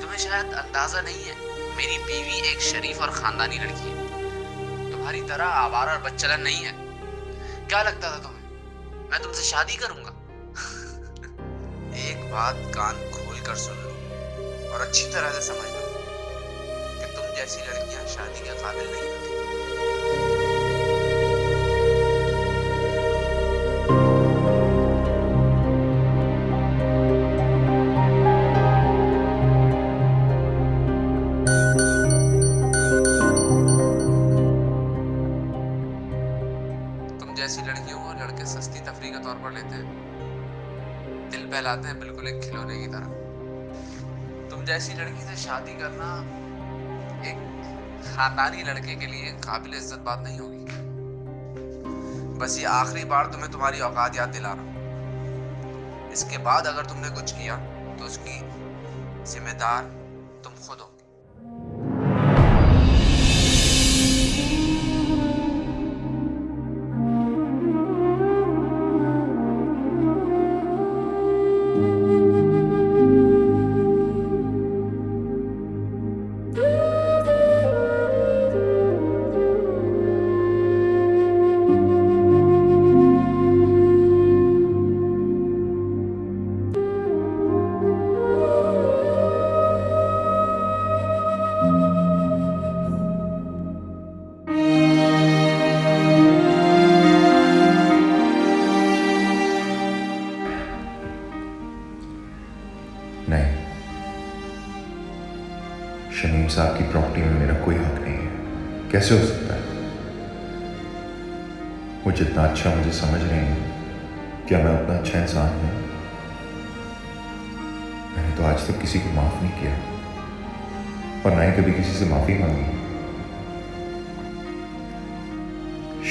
तुम्हें शायद अंदाजा नहीं है, मेरी बीवी एक शरीफ और खानदानी लड़की है, तुम्हारी तरह आवारा और बच्चलन नहीं है। क्या लगता था तुम्हें मैं तुमसे शादी करूंगा? एक बात कान खोल कर सुन लो और अच्छी तरह से समझ लो कि तुम जैसी लड़कियां शादी के काबिल नहीं होती। तुम जैसी लड़कियों को लड़के सस्ती तफरीह तौर पर लेते हैं, दिल बहलाते हैं बिल्कुल एक खिलौने की तरह। तुम जैसी लड़की से शादी करना एक खानदानी लड़के के लिए काबिल इज्जत बात नहीं होगी। बस ये आखिरी बार तुम्हें तुम्हारी औकात याद दिला रहा हूं। इसके बाद अगर तुमने कुछ किया तो उसकी जिम्मेदार तुम खुद हो। नहीं, शमीम साहब की प्रॉपर्टी में मेरा कोई हक नहीं है। कैसे हो सकता है? वो जितना अच्छा मुझे समझ रहे हैं, क्या मैं उतना अच्छा इंसान हूं? मैंने तो आज तक किसी को माफ नहीं किया और ना ही कभी किसी से माफी मांगी।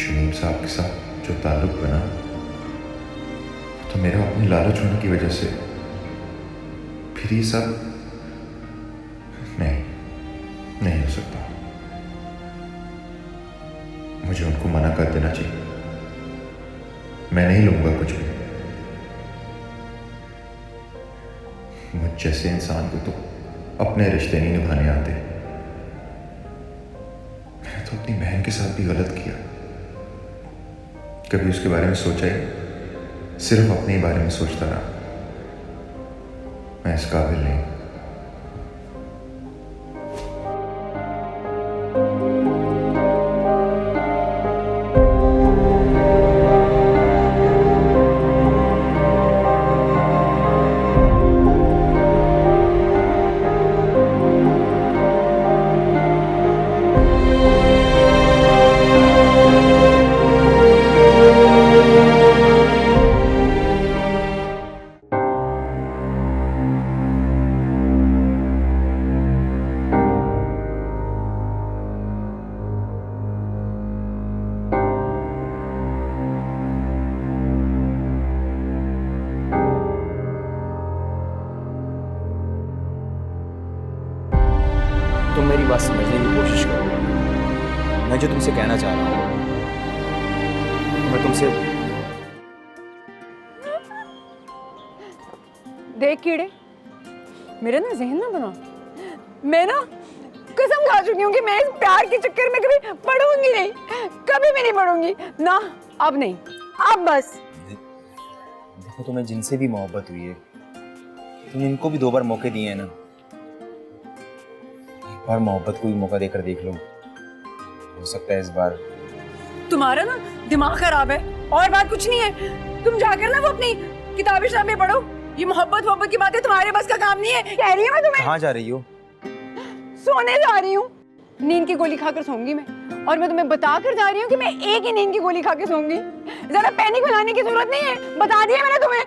शमीम साहब के साथ जो ताल्लुक बना तो मेरा अपनी लालच होने की वजह से, फिर ये सब नहीं हो सकता। मुझे उनको मना कर देना चाहिए। मैं नहीं लूंगा कुछ भी। मुझ जैसे इंसान को तो अपने रिश्ते नहीं निभाने आते। मैंने तो अपनी बहन के साथ भी गलत किया। कभी उसके बारे में सोचा ही, सिर्फ अपने ही बारे में सोचता रहा। मैं इस काबिल नहीं। तुम मेरी बात समझने की कोशिश करो। मैं जो तुमसे कहना चाह रहा हूँ, मैं तुमसे देख कीड़े, मेरे ना जहन ना बना। मैं ना कसम खा चुकी हूँ कि मैं इस प्यार के चक्कर में कभी पढ़ूंगी नहीं, कभी भी नहीं पढ़ूंगी ना। अब नहीं, अब बस। देखो, तुम्हें जिनसे भी मोहब्बत हुई है, तुम इनको भी 2 बार मौके दिए हैं ना। एक बार मोहब्बत को भी मौका देकर देख लो। हो सकता है इस बार। तुम्हारा ना दिमाग खराब है और बात कुछ नहीं है। तुम जाकर ना वो अपनी किताबें शामें पढ़ो। ये मोहब्बत की बातें तुम्हारे बस का काम नहीं है। कह रही हूँ मैं तुम्हें। कहाँ जा रही हो? सोने जा रही हूँ। नींद की गोली खाकर सोऊंगी मैं, और मैं तुम्हें बता कर जा रही हूँ कि मैं एक ही नींद की गोली खा के सोऊंगी। ज्यादा पैनिक बनाने की जरूरत नहीं है, बता दिया मैंने तुम्हें।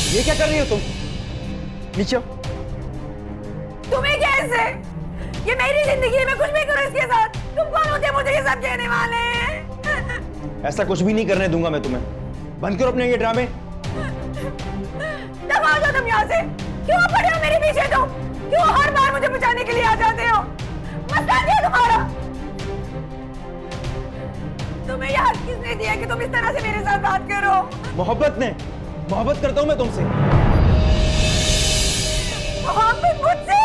ये क्या कर रही हो तुम? नीचे आओ। तुम्हें कैसे? ये मेरी जिंदगी है, मैं कुछ भी करूं इसके साथ। तुम कौन होते मुझे ये सब कहने वाले? ऐसा कुछ भी नहीं करने दूंगा मैं तुम्हें। बंद करो अपने ये ड्रामे। दबा जाओ तुम यहाँ से। क्यों पड़े हो मेरे पीछे तुम? क्यों हर बार मुझे बचाने के लिए आ जाते हो? मसला क्या है तुम्हारा? तुम्हें ये हक किसने दिया कि तुम इस तरह से मेरे साथ बात करो? मोहब्बत ने, मोहब्बत करता हूँ मैं तुमसे। मोहब्बत मुझसे?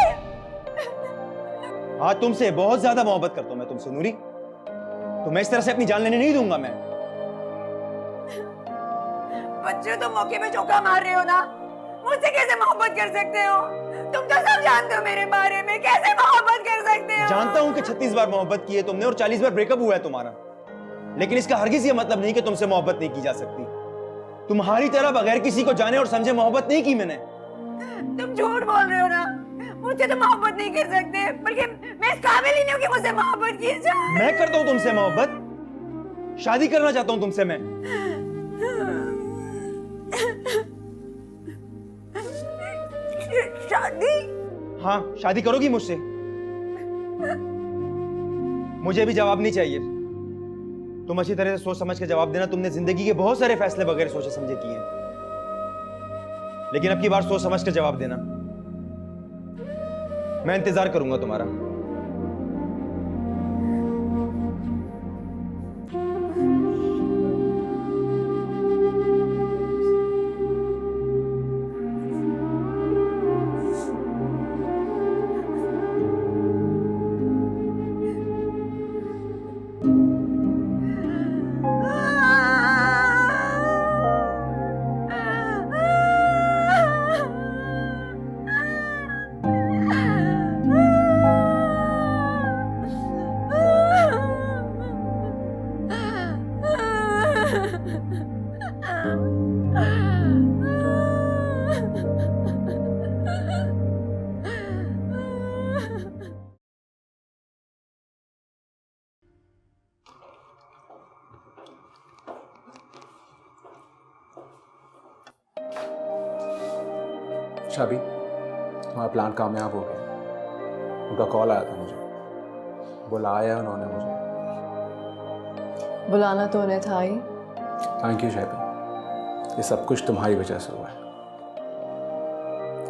हाँ तुमसे बहुत ज्यादा मोहब्बत करता हूँ मैं तुमसे नूरी। तो मैं इस तरह से अपनी जान लेने नहीं दूंगा मैं। बच्चे तुम मौके पे चौका मार रहे हो ना। मुझसे कैसे मोहब्बत कर सकते हो? तुम तो सब जानते हो मेरे बारे में, कैसे मोहब्बत कर सकते हो? जानता हूं कि 36 बार मोहब्बत की है तुमने और 40 बार ब्रेकअप हुआ है तुम्हारा, लेकिन इसका हरगिज ये मतलब नहीं कि तुमसे मोहब्बत नहीं की जा सकती। तुम्हारी तरह बगैर किसी को जाने और समझे मोहब्बत नहीं की मैंने। तुम झूठ बोल रहे हो ना। मुझसे तो मोहब्बत नहीं कर सकते, बल्कि मैं इस काबिल ही नहीं हूँ कि मुझसे मोहब्बत की जाए। मैं करता हूं तुमसे मोहब्बत, शादी करना चाहता हूं तुमसे मैं। शादी? हाँ शादी करोगी मुझसे? मुझे भी जवाब नहीं चाहिए। तुम अच्छी तरह से सोच समझ के जवाब देना। तुमने जिंदगी के बहुत सारे फैसले बगैर सोचे समझे किए हैं, लेकिन अब की बार सोच समझ के जवाब देना। मैं इंतजार करूंगा तुम्हारा। शाबी, तुम्हारा प्लान कामयाब हो गया। उनका कॉल आया था मुझे, बुलाया उन्होंने मुझे। बुलाना तो उन्हें था ही। थैंक यू शाबी, ये सब कुछ तुम्हारी वजह से हुआ है।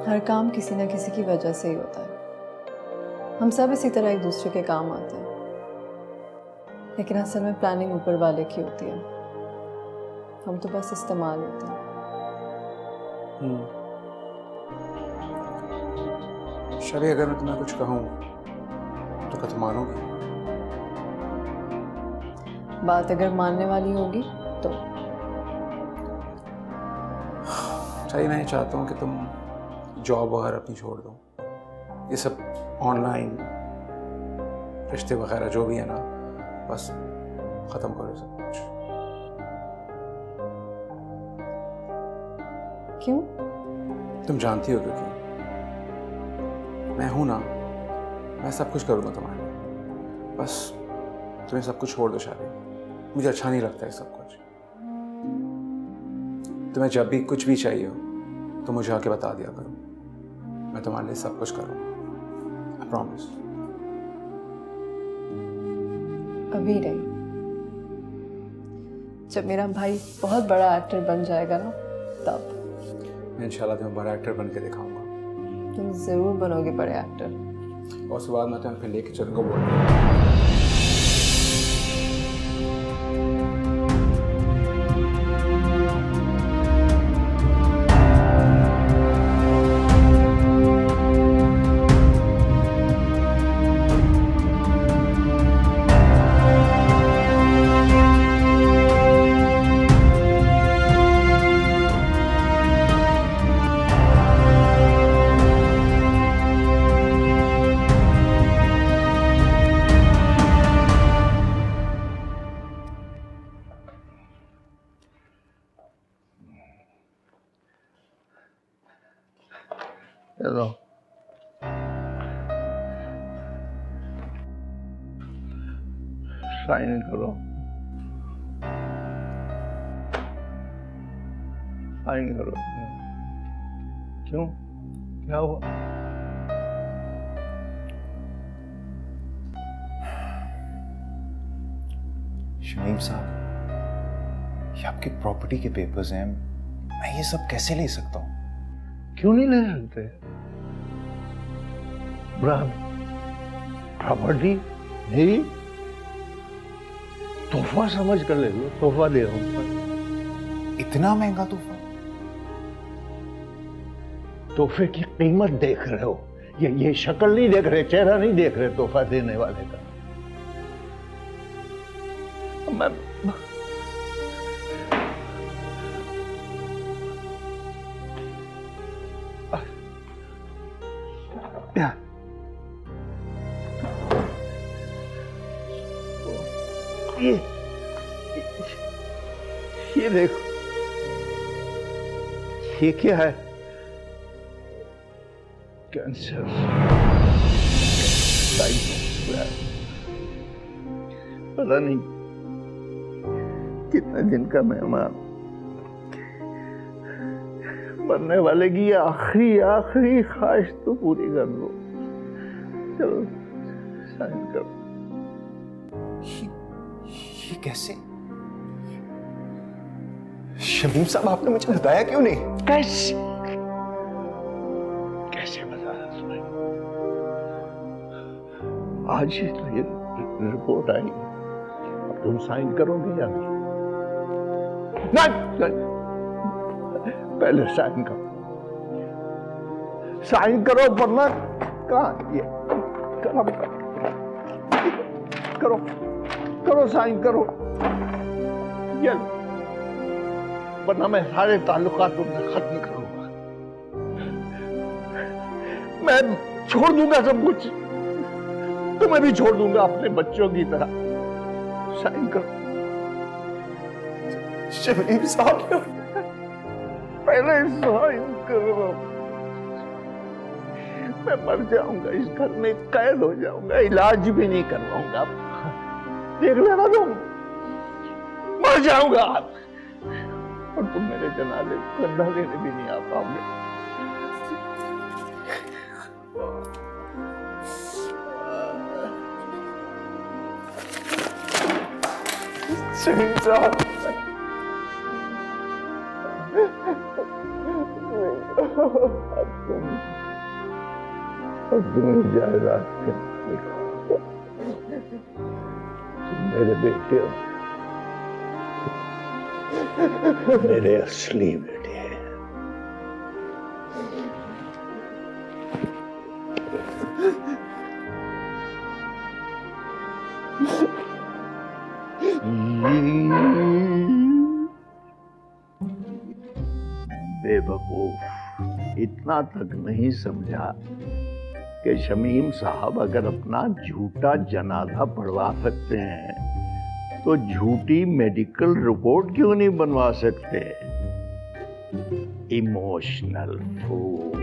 हर काम किसी न किसी की वजह से ही होता है। हम सब इसी तरह एक दूसरे के काम आते हैं, लेकिन असल में प्लानिंग ऊपर वाले की होती है। हम तो बस इस्तेमाल होते हैं। शाबी, अगर मैं तुम्हें कुछ कहूँ तो क्या तुम मानोगी? बात अगर मानने वाली होगी तो। सही, मैं चाहता हूँ कि तुम जॉब वगैरह अपनी छोड़ दो। ये सब ऑनलाइन रिश्ते वगैरह जो भी है ना, बस ख़त्म करो सब कुछ। क्यों? तुम जानती हो क्योंकि मैं हूं ना, मैं सब कुछ करूंगा तुम्हारे लिए। बस तुम्हें सब कुछ छोड़ दो शादी। मुझे अच्छा नहीं लगता है सब कुछ। तुम्हें जब भी कुछ भी चाहिए हो तो मुझे आके बता दिया करो, मैं तुम्हारे लिए सब कुछ करूंगा। I promise. अभी नहीं, जब मेरा भाई बहुत बड़ा एक्टर बन जाएगा ना, तब। मैं इंशाल्लाह तुम्हें बड़ा एक्टर बन के दिखाऊंगा। तुम जरूर बनोगे बड़े एक्टर। और उसके बाद मैं तुम्हें फिर लेके चलूंगा बोल। चलो साइन करो, साइन करो। क्यों, क्या हुआ? शमीम साहब, ये आपके प्रॉपर्टी के पेपर्स हैं, मैं ये सब कैसे ले सकता हूँ? क्यों नहीं ले सकते? प्रॉपर्टी मेरी तोहफा समझ कर ले लो, तोहफा दे रहा हूं। इतना महंगा तोहफा? तोहफे की कीमत देख रहे हो, ये शक्ल नहीं देख रहे, चेहरा नहीं देख रहे तोहफा देने वाले का। मैं ये देखो, ये क्या है? कैंसर। पता नहीं कितने दिन का मेहमान, मरने वाले की आखिरी ख्वाहिश तो पूरी कर लो। चलो साइन करो। ये कैसे? शमीम साहब, आपने मुझे बताया क्यों नहीं? कैसे बताया तुम्हें? आज ही तो ये रिपोर्ट आई, अब तुम साइन करोगे या नहीं? नहीं, पहले साइन करो, साइन करो, वरना कहाँ ये करो साइन करो, ये वरना मैं सारे ताल्लुकात तुमसे खत्म करूंगा। मैं छोड़ दूंगा सब कुछ, तुम्हें भी छोड़ दूंगा अपने बच्चों की तरह। साइन करो। शमीम साहब, पहले साइन करो। मैं मर जाऊंगा, इस घर में कैद हो जाऊंगा, इलाज भी नहीं करवाऊंगा। देख लेना तुम, मर जाऊंगा और तुम मेरे जनाजे कंधा लेने भी नहीं आ पाओगे। शमीम साहब, अब तुम जायदाद के तुम मेरे बेटे हो, मेरे असली बेटे हैं। बेवकूफ, इतना तक नहीं समझा कि शमीम साहब अगर अपना झूठा जनाजा पढ़वा सकते हैं तो झूठी मेडिकल रिपोर्ट क्यों नहीं बनवा सकते? Emotional fool.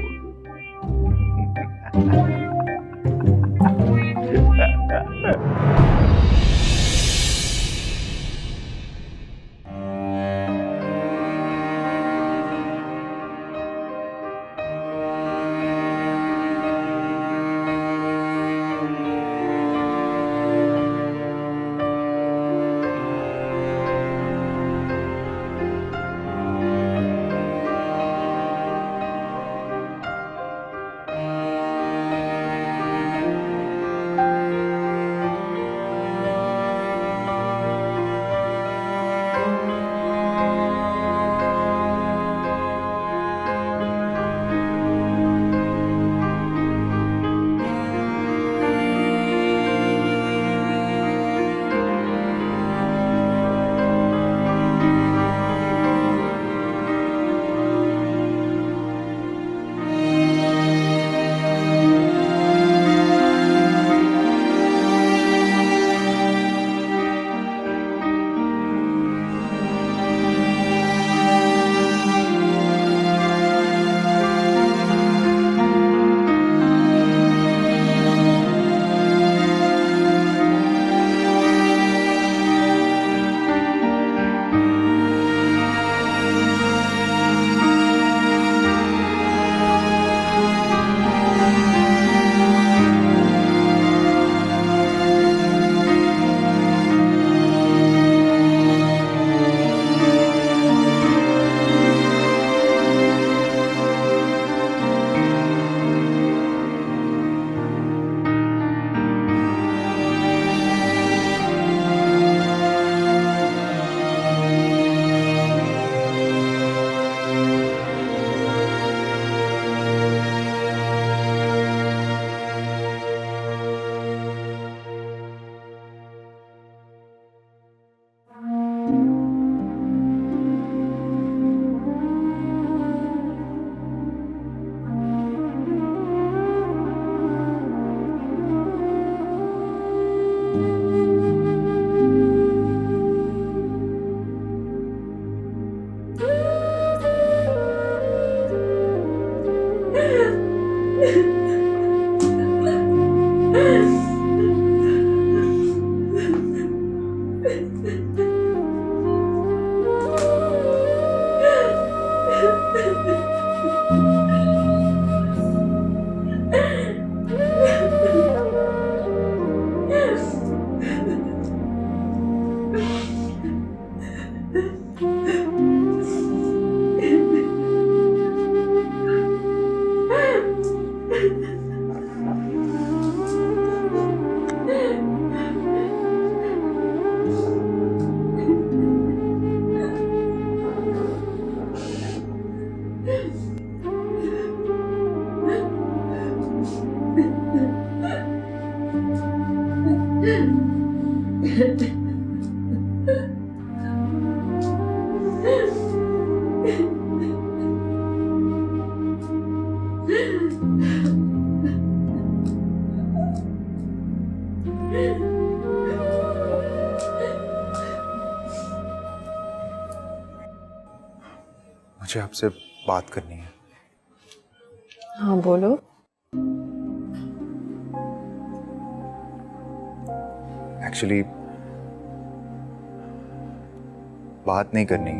मुझे आपसे बात करनी है। हाँ बोलो। एक्चुअली बात नहीं करनी,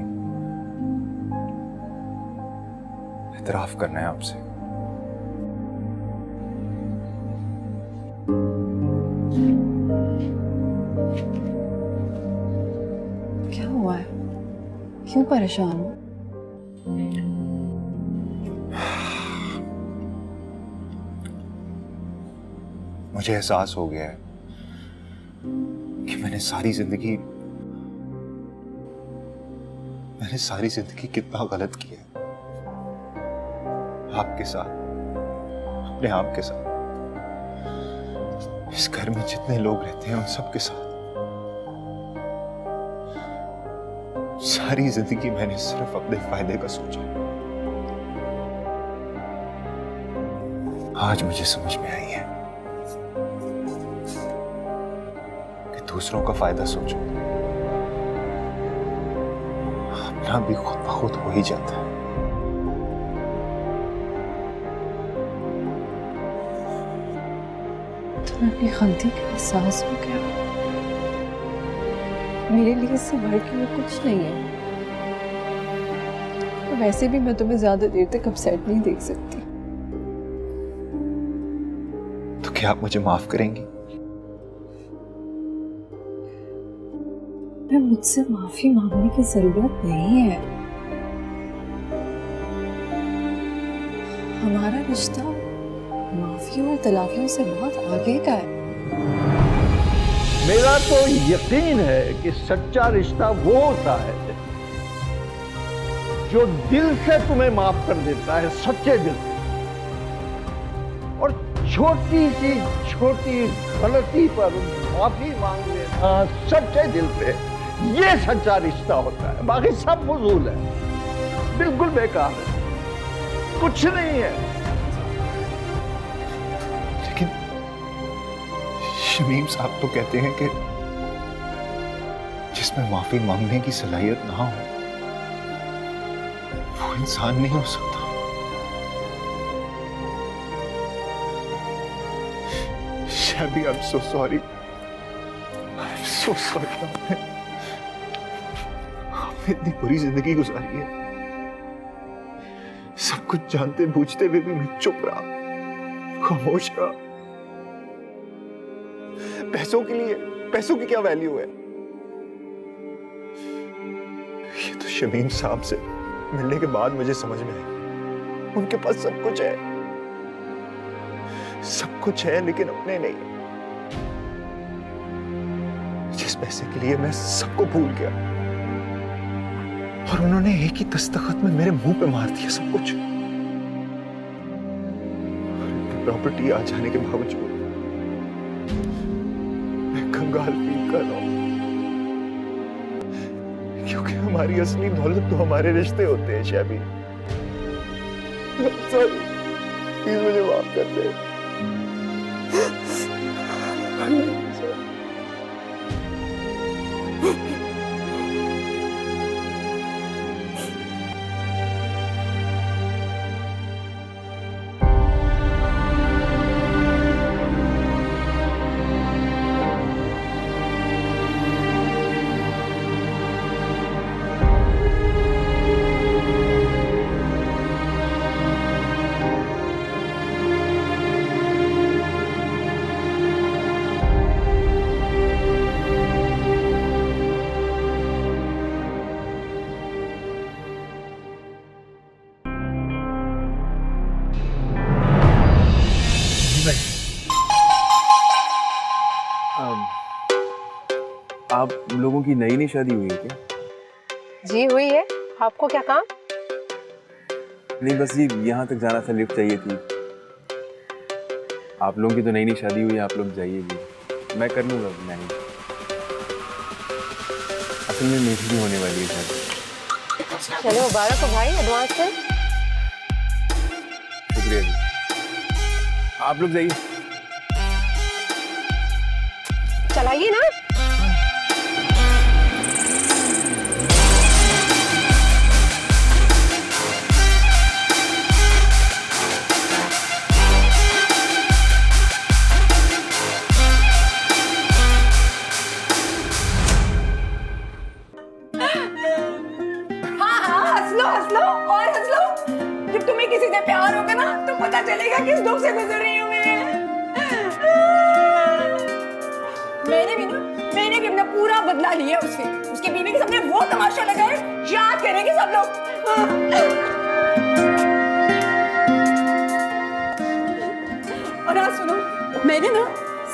इतराफ करना है आपसे। क्या हुआ है? क्यों परेशान हो? मुझे एहसास हो गया है कि मैंने सारी जिंदगी कितना गलत किया है आपके साथ, अपने आप के साथ, इस घर में जितने लोग रहते हैं उन सब के साथ। सारी जिंदगी मैंने सिर्फ अपने फायदे का सोचा। आज मुझे समझ में आई है कि दूसरों का फायदा सोचो, अपना भी खुद ब खुद हो ही जाता है। तुम्हें अपनी गलती का एहसास हो गया। मेरे लिए इससे बढ़ के और कुछ नहीं है। और वैसे भी मैं तुम्हें ज्यादा देर तक अपसेट नहीं देख सकती। तो क्या आप मुझे माफ करेंगी? मैं मुझसे माफी मांगने की जरूरत नहीं है। हमारा रिश्ता माफी और तलाफियों से बहुत आगे का है। मेरा तो यकीन है कि सच्चा रिश्ता वो होता है जो दिल से तुम्हें माफ कर देता है, सच्चे दिल से। और छोटी सी छोटी गलती पर माफी मांग लेना सच्चे दिल से, ये सच्चा रिश्ता होता है। बाकी सब फजूल है, बिल्कुल बेकार है, कुछ नहीं है। लेकिन शमीम साहब तो कहते हैं कि जिसमें माफी मांगने की सलाहियत ना हो वो इंसान नहीं हो सकता। शबी, I'm so sorry. I'm so sorry. आपने इतनी बुरी जिंदगी गुजारी है, सब कुछ जानते बूझते हुए भी मैं चुप रहा, खामोश रहा। पैसों की क्या वैल्यू है? ये तो शमीम साहब से मिलने के बाद मुझे समझ में आया। उनके पास सब कुछ है लेकिन अपने नहीं। जिस पैसे के लिए मैं सबको भूल गया और उन्होंने एक ही दस्तखत में मेरे मुंह पे मार दिया सब कुछ। प्रॉपर्टी आ जाने के बावजूद मैं कंगाल फील कर रहा हूं, क्योंकि हमारी असली दौलत तो हमारे रिश्ते होते हैं। शैबी, प्लीज मुझे माफ कर दे। तुम लोगों की नई शादी हुई है क्या? जी हुई है। आपको क्या काम? नहीं, बस ये यहाँ तक जाना था, लिफ्ट चाहिए थी। आप लोगों की तो नई शादी हुई है, आप लोग जाइए जी, मैं कर लूँगा मैनेज। असल में मेरी भी होने वाली है शादी। चलो मुबारक हो भाई, एडवांस में। शुक्रिया जी, आप लोग जाइए। चलाइए ना। हाँ, हंस लो और हंस लो। जब तुम्हें किसी से प्यार होगा ना तो पता चलेगा किस दुख से गुजर रही हूँ मैं। मैंने भी अपना पूरा बदला लिया उससे। उसकी बीवी के सामने वो तमाशा लगा है, याद करेंगे सब लोग। और आज सुनो, मैंने ना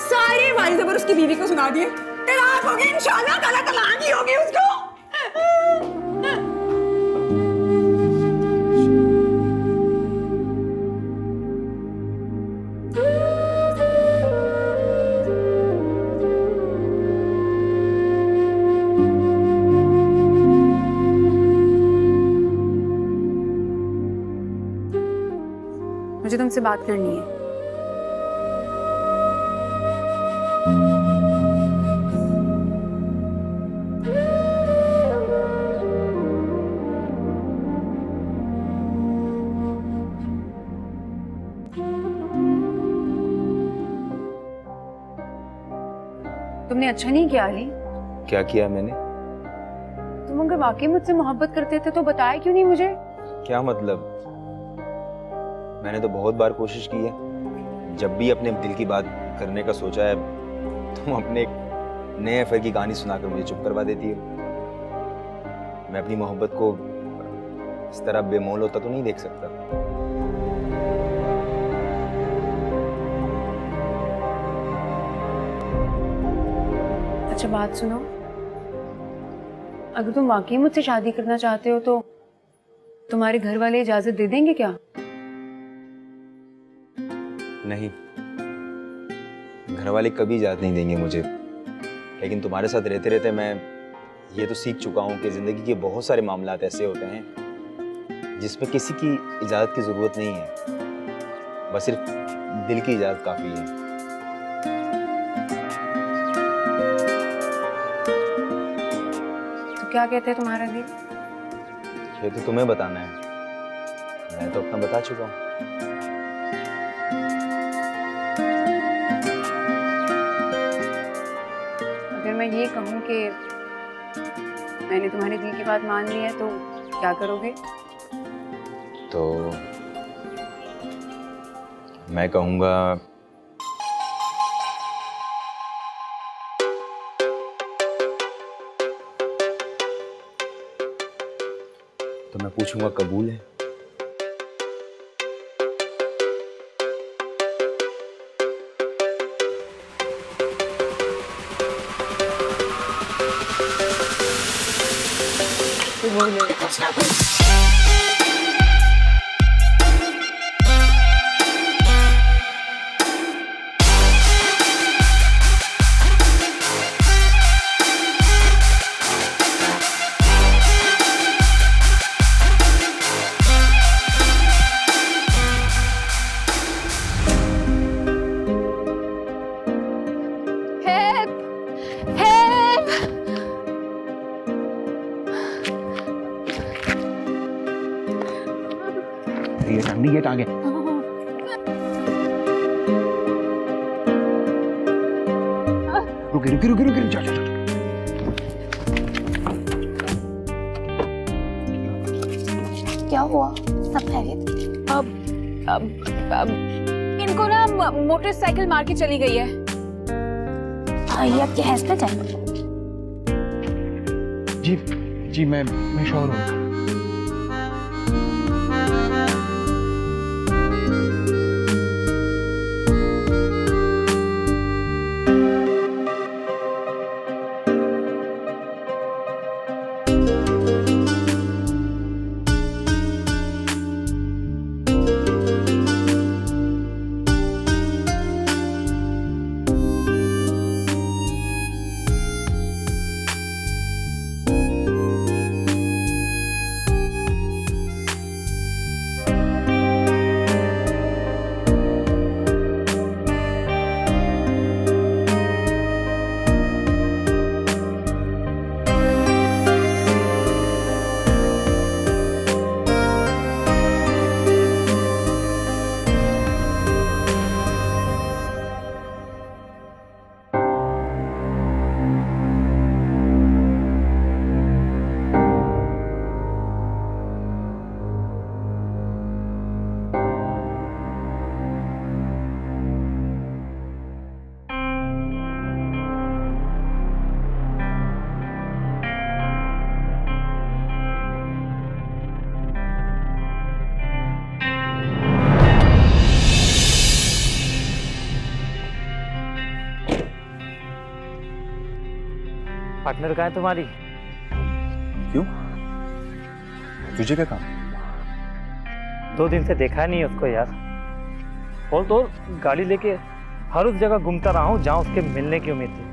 सारे वाइज ज़बर उसकी बीवी को सुना दिए। तलाक होगी इंशाल्लाह, ताला तलाक ही होगी उसको। मुझे तुमसे बात करनी है। तुमने अच्छा नहीं किया अली। क्या किया मैंने? तुम अगर वाकई मुझसे मोहब्बत करते थे तो बताया क्यों नहीं मुझे? क्या मतलब? मैंने तो बहुत बार कोशिश की है। जब भी अपने दिल की बात करने का सोचा है, तुम अपने एक नए अफेयर की कहानी सुनाकर मुझे चुप करवा देती हो। मैं अपनी मोहब्बत को इस तरह बेमोल होता तो नहीं देख सकता। अच्छा बात सुनो, अगर तुम वाकई मुझसे शादी करना चाहते हो तो तुम्हारे घर वाले इजाजत दे देंगे क्या? नहीं, घर वाले कभी इजाजत नहीं देंगे मुझे। लेकिन तुम्हारे साथ रहते रहते मैं ये तो सीख चुका हूँ कि जिंदगी के बहुत सारे मामलात ऐसे होते हैं जिसमें किसी की इजाजत की जरूरत नहीं है, बस सिर्फ दिल की इजाजत काफी है। तो क्या कहते हैं तुम्हारा दिल? ये तो तुम्हें बताना है, मैं तो अपना बता चुका हूँ। अगर मैं ये कहूँ कि मैंने तुम्हारे दिल की बात मान ली है तो क्या करोगे? तो मैं कहूँगा तो मैं पूछूंगा कबूल है? ये टांगे रुके रुके रुके रुके जा जा। क्या हुआ? सब खैरियत? अब इनको ना मोटरसाइकिल मार के चली गई है। ये आपके हस्बैंड है? जी जी मैं श्योर हूँ। पार्टनर कहाँ है तुम्हारी? क्यों? तुझे क्या काम? 2 दिन से देखा नहीं है उसको यार। बोल तो गाड़ी लेके हर उस जगह घूमता रहा हूँ जहाँ उसके मिलने की उम्मीद थी,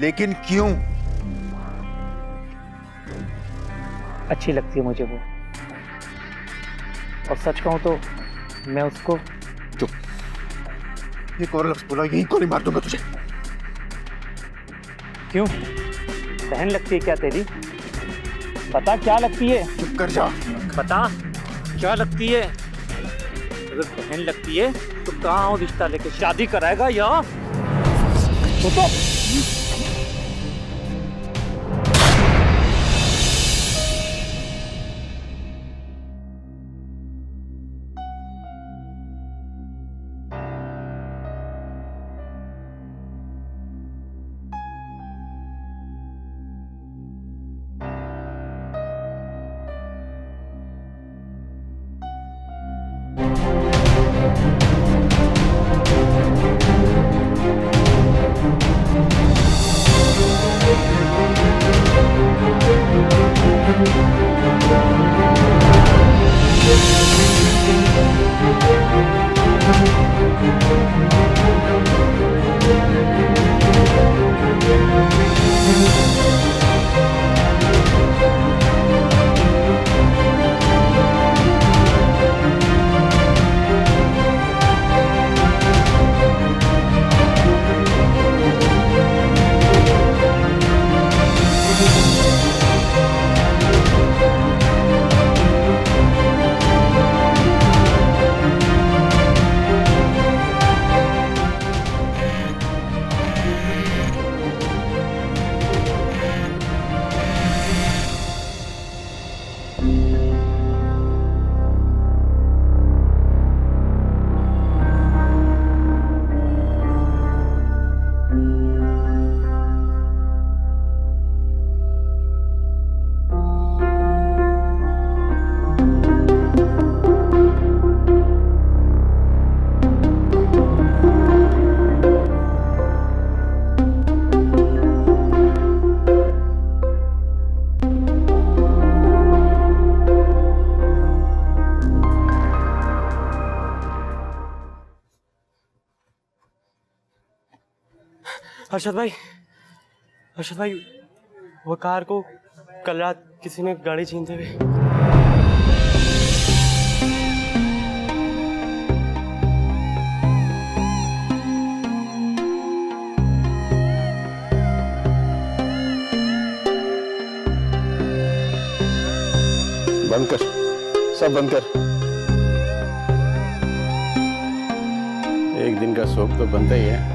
लेकिन क्यों? अच्छी लगती है मुझे वो, और सच कहूँ तो मैं उसको एक और लफ्ज़ बोला यही गोली मार दूंगा तुझे। क्यों? बहन लगती है क्या तेरी? बता क्या लगती है? चुप कर जा। बता क्या लगती है? अगर बहन लगती है तो कहाँ हो रिश्ता लेके शादी कराएगा या तो अर्शद भाई वो कार को कल रात किसी ने गाड़ी छीनते हुए। बंद कर, सब बंद कर। एक दिन का शौक तो बनता ही है।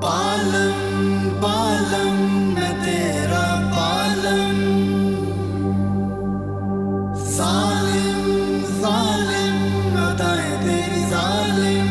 बालम बालम मैं तेरा बालम, जालिम जालिम अदाएं तेरी जालिम।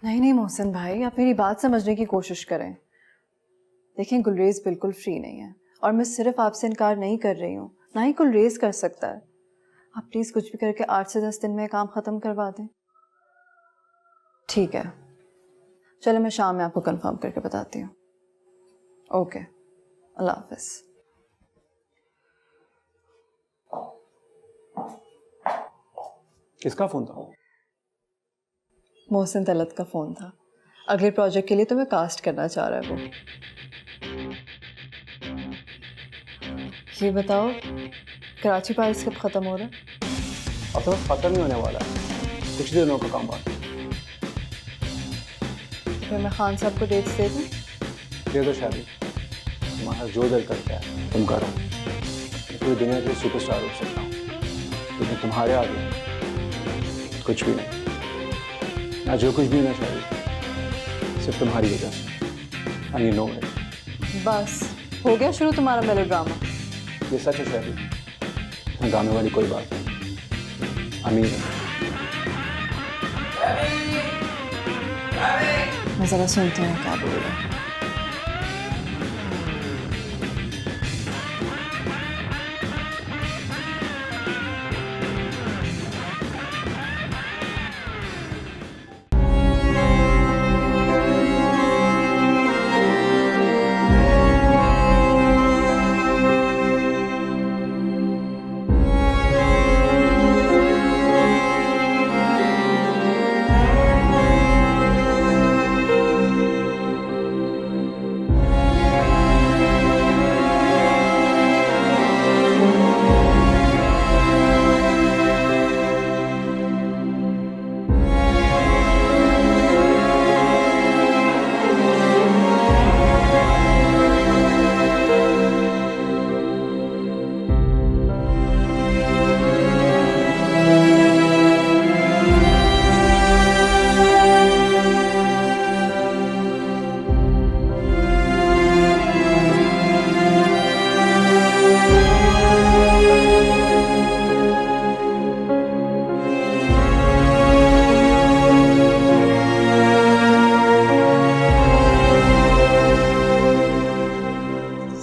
नहीं मोहसिन भाई, आप मेरी बात समझने की कोशिश करें। देखें, गुलरेज बिल्कुल फ्री नहीं है और मैं सिर्फ आपसे इनकार नहीं कर रही हूँ, ना ही गुलरेज कर सकता है। आप प्लीज़ कुछ भी करके 8 से 10 दिन में काम ख़त्म करवा दें। ठीक है, चलो मैं शाम में आपको कंफर्म करके बताती हूँ। ओके, अल्लाह हाफ़िज़। किसका फोन था? मोहसिन तलत का फ़ोन था। अगले प्रोजेक्ट के लिए तो मैं कास्ट करना चाह रहा है वो। ये बताओ, कराची पाइल्स कब ख़त्म हो रहा है? अब तो खत्म ही होने वाला है, कुछ दिनों का काम बाकी। फिर मैं खान साहब को डेट्स दे दूँ? दे दो शादी, तुम्हारा जो दिल करता है तुम करो। मैं पूरी दुनिया के सुपरस्टार हो सकता हूँ, लेकिन तुम्हारे आगे कुछ भी नहीं। ना जो कुछ भी ना शादी, सिर्फ तुम्हारी वजह से। I know it. बस हो गया शुरू तुम्हारा मेलोड्रामा। ये सच है शादी, गाने वाली कोई बात नहीं। अमीर है। मैं ज़रा सुनती हूँ क्या बोल रहा है।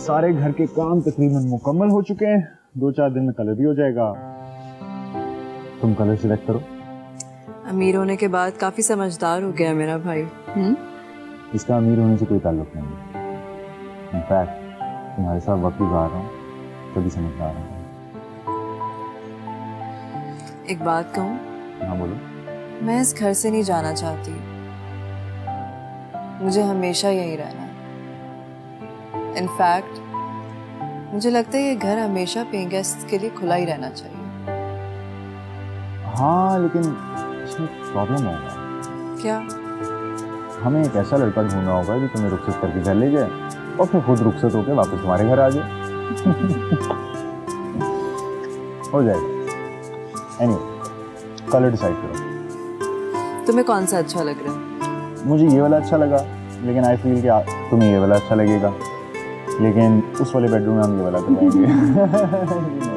सारे घर के काम तकरीबन मुकम्मल हो चुके हैं। 2-4 दिन में कलर भी हो जाएगा। तुम कलर सिलेक्ट करो। अमीर होने के बाद काफी समझदार हो गया मेरा भाई। इसका अमीर होने से कोई ताल्लुक नहीं है। इनफैक्ट तुम्हारे साथ वक्त गुजार रहा हूँ तभी समझदार हूँ। एक बात कहूँ? हाँ बोलो। मैं इस घर से नहीं जाना चाहती, मुझे हमेशा यहीं रहना है। इनफैक्ट मुझे लगता है ये घर हमेशा पेइंग गेस्ट के लिए खुला ही रहना चाहिए। हाँ लेकिन इसमें प्रॉब्लम होगा। क्या? हमें एक ऐसा लड़का ढूंढना होगा जो तुम्हें रुखसत करके घर ले जाए और फिर खुद रुखसत होकर वापस तुम्हारे घर आ जाए। हो जाएगा। एनीवे कलर डिसाइड करो। तुम्हें कौन सा अच्छा लग रहा है? मुझे ये वाला अच्छा लगा, लेकिन आई फील कि तुम्हें ये वाला अच्छा लगेगा, लेकिन उस वाले बेडरूम में हम ये वाला करवाएंगे।